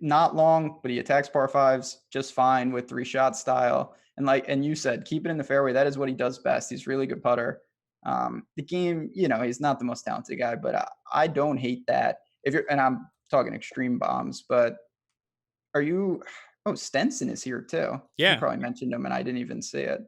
not long, but he attacks par 5s just fine with 3-shot style. And you said, keep it in the fairway. That is what he does best. He's a really good putter. The game, he's not the most talented guy, but I don't hate that. And I'm talking extreme bombs, but Stenson is here too. Yeah. You probably mentioned him and I didn't even see it.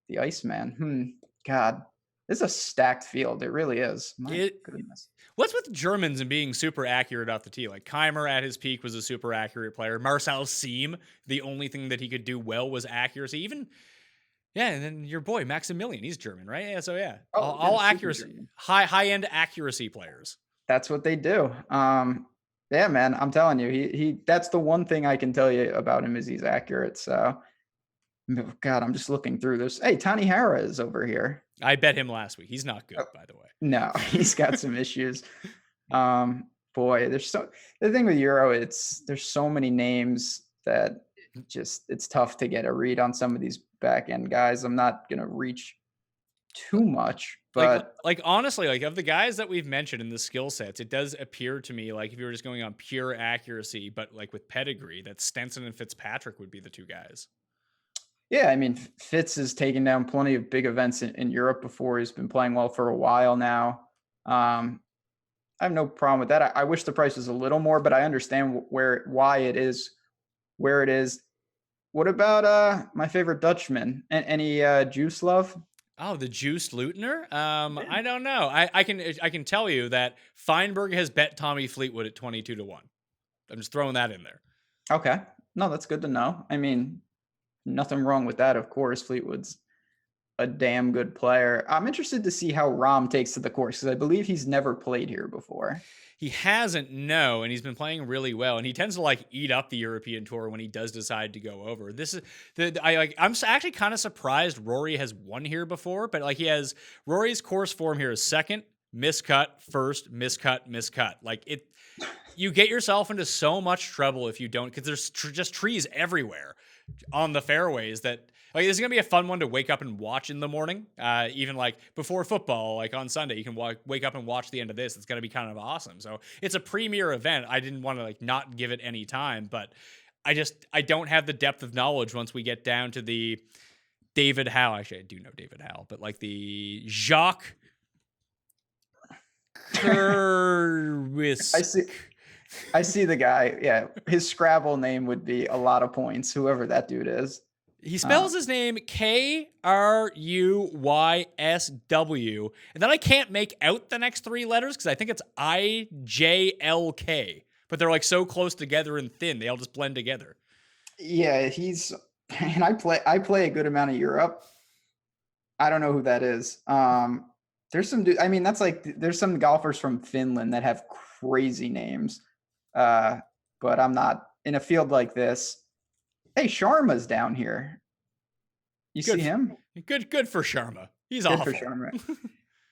The Iceman. God, this is a stacked field. It really is. My goodness. What's with Germans and being super accurate off the tee? Like Keimer at his peak was a super accurate player. Marcel Siem, the only thing that he could do well was accuracy. Yeah, and then your boy Maximilian, he's German, right? Yeah, so yeah, all accuracy, high-end accuracy players. That's what they do. Yeah, man, I'm telling you, he that's the one thing I can tell you about him is he's accurate. So, God, I'm just looking through this. Hey, Tani Hara is over here. I bet him last week. He's not good, by the way. No, he's got some issues. Boy, the thing with Euro, there's so many names that it's tough to get a read on some of these back end guys. I'm not gonna reach too much, but honestly, like of the guys that we've mentioned in the skill sets, it does appear to me like if you were just going on pure accuracy, but like with pedigree, that Stenson and Fitzpatrick would be the 2 guys. Yeah, Fitz has taken down plenty of big events in Europe before. He's been playing well for a while now. I have no problem with that. I wish the price was a little more, but I understand why it is where it is. What about my favorite Dutchman? Any Juice love? Oh, the Juice Lutner? I don't know. I can tell you that Feinberg has bet Tommy Fleetwood at 22 to 1. I'm just throwing that in there. Okay. No, that's good to know. Nothing wrong with that, of course. Fleetwood's a damn good player. I'm interested to see how Rahm takes to the course because I believe he's never played here before. He hasn't, no, and he's been playing really well, and he tends to eat up the European Tour when he does decide to go over. This is I'm actually kind of surprised Rory has won here before, but he has Rory's course form here is second, miscut, first, miscut. You get yourself into so much trouble if you don't, because there's just trees everywhere on the fairways that this is gonna be a fun one to wake up and watch in the morning. Even before football, on Sunday, you can wake up and watch the end of this. It's gonna be kind of awesome. So it's a premier event. I didn't want to not give it any time, but I don't have the depth of knowledge once we get down to the David Howe. Actually, I do know David Howe, but like the Jacques Kerwis. I see the guy. Yeah, his Scrabble name would be a lot of points, whoever that dude is. He spells his name KruySW, and then I can't make out the next three letters because I think it's IJLK, but they're like so close together and thin, they all just blend together. Yeah, and I play a good amount of Europe. I don't know who that is. There's some dude. I mean, that's like there's some golfers from Finland that have crazy names. But I'm not in a field like this. Hey, Sharma's down here. You see him? Good for Sharma. He's good awful. For Sharma.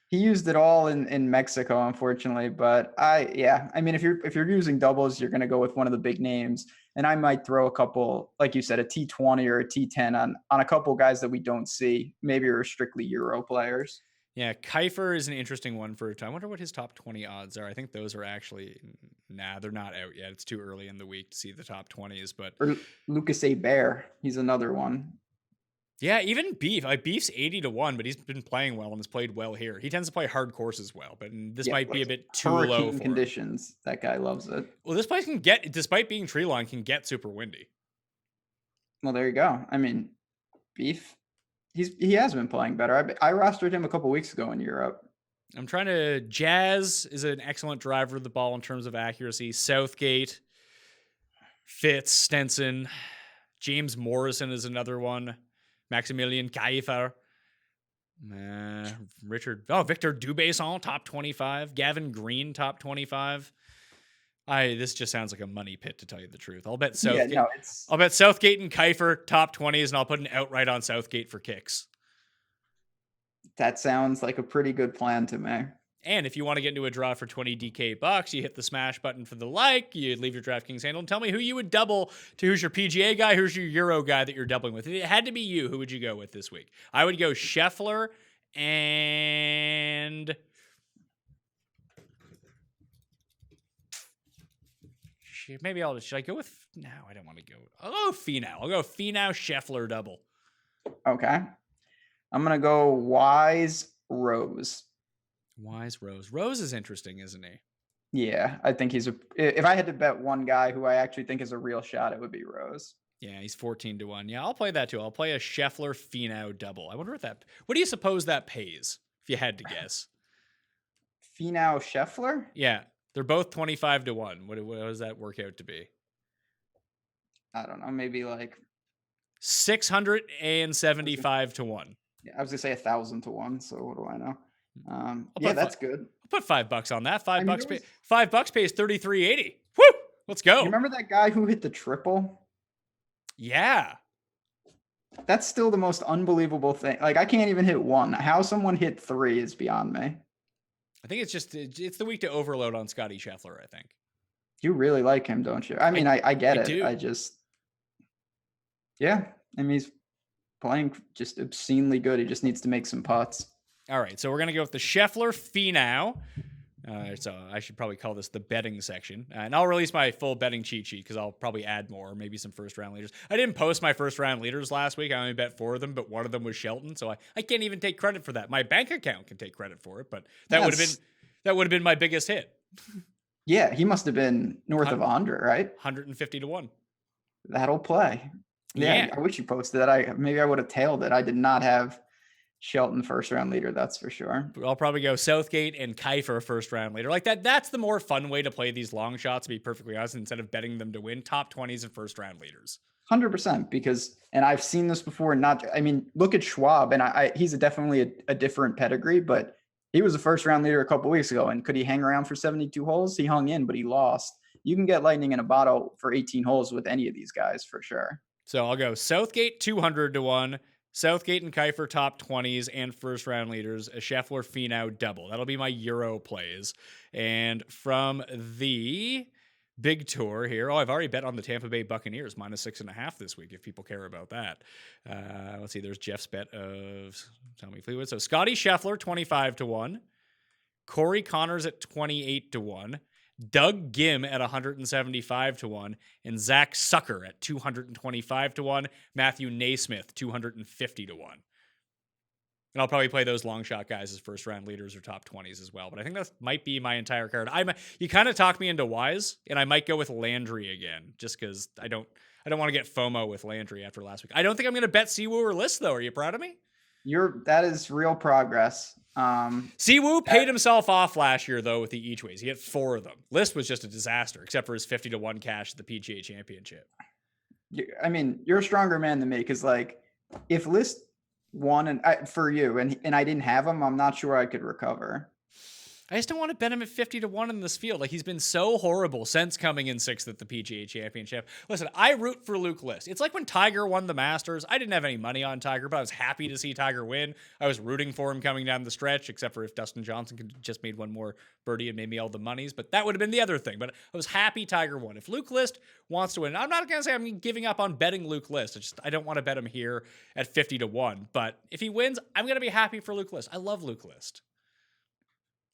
He used it all in Mexico, unfortunately. But I mean, if you're using doubles, you're gonna go with one of the big names. And I might throw a couple, like you said, a T20 or a T10 on a couple guys that we don't see. Maybe are strictly Euro players. Yeah, Kiefer is an interesting one for a time. I wonder what his top 20 odds are. I think those are actually, they're not out yet. It's too early in the week to see the top 20s. But or Lucas Bear, he's another one. Yeah, even Beef. Beef's 80-1, but he's been playing well and has played well here. He tends to play hard courses well, but this might be a bit too low for conditions. That guy loves it. Well, this place can get, despite being tree line, can get super windy. Well, there you go. I mean, Beef. He has been playing better. I rostered him a couple weeks ago in Europe. I'm trying to. Jazz is an excellent driver of the ball in terms of accuracy. Southgate, Fitz, Stenson, James Morrison is another one. Maximilian Kiefer, Victor Dubuisson, top 25. Gavin Green, top 25. This just sounds like a money pit, to tell you the truth. I'll bet Southgate. Yeah, I'll bet Southgate and Kiefer top 20s, and I'll put an outright on Southgate for kicks. That sounds like a pretty good plan to me. And if you want to get into a draw for 20 DK bucks, you hit the smash button for the like, you leave your DraftKings handle, and tell me who you would double to. Who's your PGA guy, who's your Euro guy that you're doubling with. If it had to be you, who would you go with this week? I would go Scheffler and maybe should I go with, no, I don't want to go. I'll go Finau. I'll go Finau Scheffler double. Okay. I'm going to go Wise Rose. Rose is interesting, isn't he? Yeah, I think if I had to bet one guy who I actually think is a real shot, it would be Rose. Yeah, he's 14-1. Yeah, I'll play that too. I'll play a Scheffler Finau double. I wonder what do you suppose that pays, if you had to guess? Finau Scheffler? Yeah. They're both 25-1. What does that work out to be? I don't know. Maybe like 675-1. Yeah, I was gonna say 1,000-1. So what do I know? That's good. I'll put $5 on that. $5 pays $33.80. Woo! Let's go. You remember that guy who hit the triple? Yeah. That's still the most unbelievable thing. Like, I can't even hit one. How someone hit three is beyond me. I think it's the week to overload on Scotty Scheffler, I think. You really like him, don't you? I mean, I get it. Do. I mean, he's playing just obscenely good. He just needs to make some putts. All right, so we're going to go with the Scheffler Finau. So I should probably call this the betting section. And I'll release my full betting cheat sheet because I'll probably add more, maybe some first-round leaders. I didn't post my first-round leaders last week. I only bet 4 of them, but one of them was Shelton, so I can't even take credit for that. My bank account can take credit for it, but that would have been my biggest hit. Yeah, he must have been north of 100, right? 150-1. That'll play. Yeah, I wish you posted that. Maybe I would have tailed it. I did not have Shelton first round leader, that's for sure. I'll probably go Southgate and Kiefer first round leader. Like that's the more fun way to play these long shots, to be perfectly honest, instead of betting them to win. Top 20s and first round leaders. 100%, because, and I've seen this before, look at Schwab, and he's definitely a different pedigree, but he was a first round leader a couple weeks ago, and could he hang around for 72 holes? He hung in, but he lost. You can get lightning in a bottle for 18 holes with any of these guys for sure. So I'll go Southgate 200-1, Southgate and Kiefer top 20s and first round leaders, a Scheffler Finau double. That'll be my Euro plays. And from the big tour here, I've already bet on the Tampa Bay Buccaneers -6.5 this week, if people care about that. Let's see, there's Jeff's bet of Tommy Fleetwood. So Scotty Scheffler 25-1, Corey Connors at 28-1, Doug Gim at 175 to 1, and Zach Sucker at 225 to 1, Matthew Naismith 250 to 1. And I'll probably play those long shot guys as first round leaders or top 20s as well. But I think that might be my entire card. You kind of talked me into Wise, and I might go with Landry again, just because I don't want to get FOMO with Landry after last week. I don't think I'm going to bet Siwoo or List, though. Are you proud of me? That is real progress. Siwoo paid himself off last year, though, with the each ways. He had 4 of them. List was just a disaster, except for his 50 to 1 cash at the PGA Championship. I mean, you're a stronger man than me, because like if List won for you and I didn't have him, I'm not sure I could recover. I just don't want to bet him at 50 to 1 in this field. Like, he's been so horrible since coming in 6th at the PGA Championship. Listen, I root for Luke List. It's like when Tiger won the Masters. I didn't have any money on Tiger, but I was happy to see Tiger win. I was rooting for him coming down the stretch, except for if Dustin Johnson could just made one more birdie and made me all the monies. But that would have been the other thing. But I was happy Tiger won. If Luke List wants to win, I'm not going to say I'm giving up on betting Luke List. I don't want to bet him here at 50 to 1. But if he wins, I'm going to be happy for Luke List. I love Luke List.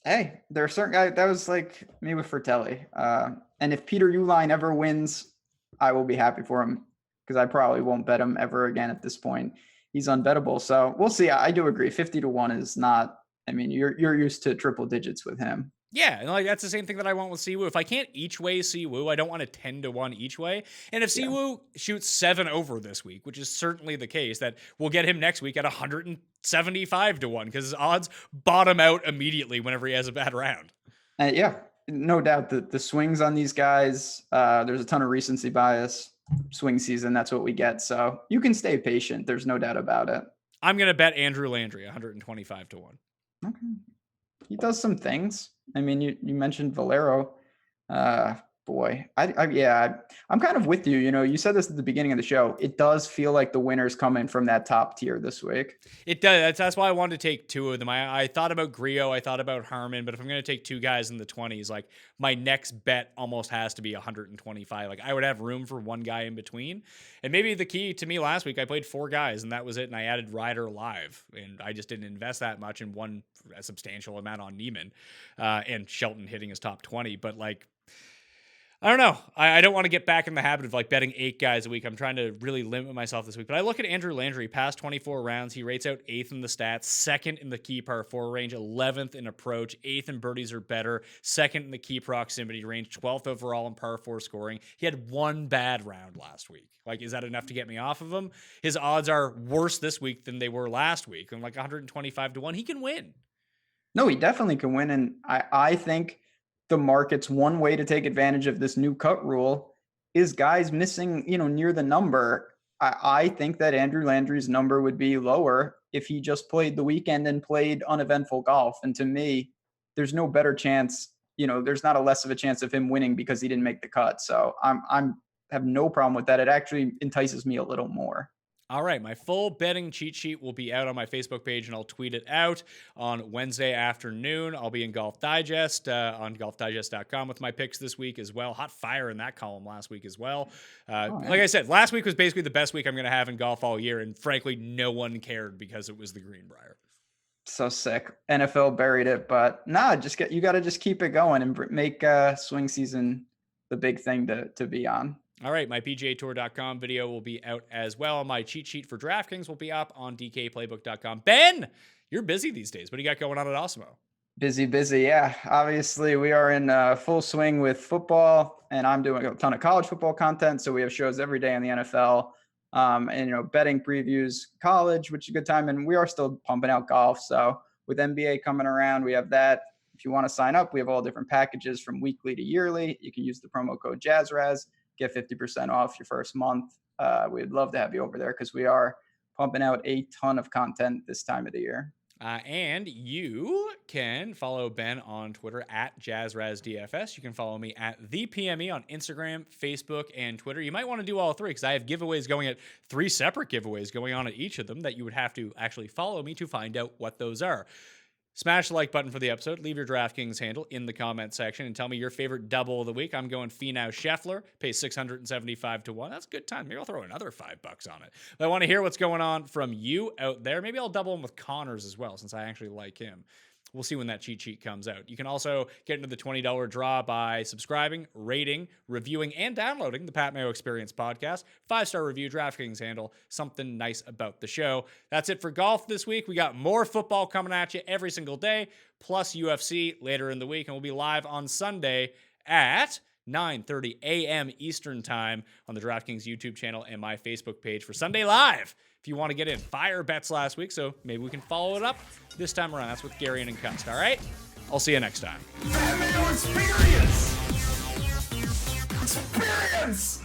Hey, there are certain guys that was like me with Fratelli. And if Peter Uihlein ever wins, I will be happy for him, because I probably won't bet him ever again at this point. He's unbettable. So we'll see. I do agree. 50 to 1 is not, I mean, you're used to triple digits with him. Yeah, and like that's the same thing that I want with Siwoo. If I can't each way Siwoo, I don't want a 10 to 1 each way. And if Siwoo shoots 7 over this week, which is certainly the case, that we'll get him next week at 175 to 1, because his odds bottom out immediately whenever he has a bad round. Yeah, no doubt that the swings on these guys, there's a ton of recency bias. Swing season, that's what we get. So you can stay patient. There's no doubt about it. I'm going to bet Andrew Landry 125 to 1. Okay. He does some things. I mean, you mentioned Valero. Boy, I'm kind of with you. You know, you said this at the beginning of the show. It does feel like the winner's coming from that top tier this week. It does. That's why I wanted to take 2 of them. I thought about Griot. I thought about Harmon. But if I'm going to take 2 guys in the 20s, like my next bet almost has to be 125. Like I would have room for 1 guy in between. And maybe the key to me last week, I played 4 guys and that was it. And I added Ryder live. And I just didn't invest that much and won a substantial amount on Neiman and Shelton hitting his top 20. But like, I don't know. I don't want to get back in the habit of like betting 8 guys a week. I'm trying to really limit myself this week. But I look at Andrew Landry, past 24 rounds. He rates out 8th in the stats, 2nd in the key par 4 range, 11th in approach, 8th in birdies or better, 2nd in the key proximity range, 12th overall in par 4 scoring. He had 1 bad round last week. Like, is that enough to get me off of him? His odds are worse this week than they were last week. And like 125 to 1, he can win. No, he definitely can win. And I think the market's one way to take advantage of this new cut rule is guys missing, near the number. I think that Andrew Landry's number would be lower if he just played the weekend and played uneventful golf. And to me, there's no better chance, there's not a less of a chance of him winning because he didn't make the cut. So I'm have no problem with that. It actually entices me a little more. All right, my full betting cheat sheet will be out on my Facebook page, and I'll tweet it out on Wednesday afternoon. I'll be in Golf Digest on golfdigest.com with my picks this week as well. Hot fire in that column last week as well. Like I said, last week was basically the best week I'm going to have in golf all year, and frankly, no one cared because it was the Greenbrier. So sick. NFL buried it, but you got to just keep it going and make swing season the big thing to be on. All right, my PGAtour.com video will be out as well. My cheat sheet for DraftKings will be up on DKPlaybook.com. Ben, you're busy these days. What do you got going on at Osimo? Busy. Yeah. Obviously, we are in full swing with football, and I'm doing a ton of college football content. So we have shows every day in the NFL, and betting previews, college, which is a good time. And we are still pumping out golf. So with NBA coming around, we have that. If you want to sign up, we have all different packages from weekly to yearly. You can use the promo code JazzRaz. Get 50% off your first month. We'd love to have you over there because we are pumping out a ton of content this time of the year. And you can follow Ben on Twitter at JazzRazDFS. You can follow me at ThePME on Instagram, Facebook, and Twitter. You might want to do all 3 because I have giveaways going at 3 separate giveaways going on at each of them that you would have to actually follow me to find out what those are. Smash the like button for the episode. Leave your DraftKings handle in the comment section and tell me your favorite double of the week. I'm going Finau Scheffler, pays 675 to 1. That's a good time. Maybe I'll throw another $5 on it. But I want to hear what's going on from you out there. Maybe I'll double him with Connors as well, since I actually like him. We'll see when that cheat sheet comes out. You can also get into the $20 draw by subscribing, rating, reviewing, and downloading the Pat Mayo Experience podcast. 5-star review, DraftKings handle, something nice about the show. That's it for golf this week. We got more football coming at you every single day, plus UFC later in the week. And we'll be live on Sunday at 9:30 a.m. Eastern time on the DraftKings YouTube channel and my Facebook page for Sunday Live. If you want to get in, fire bets last week, so maybe we can follow it up this time around. That's with Gary and Cust, all right? I'll see you next time. That Mayo experience! Experience!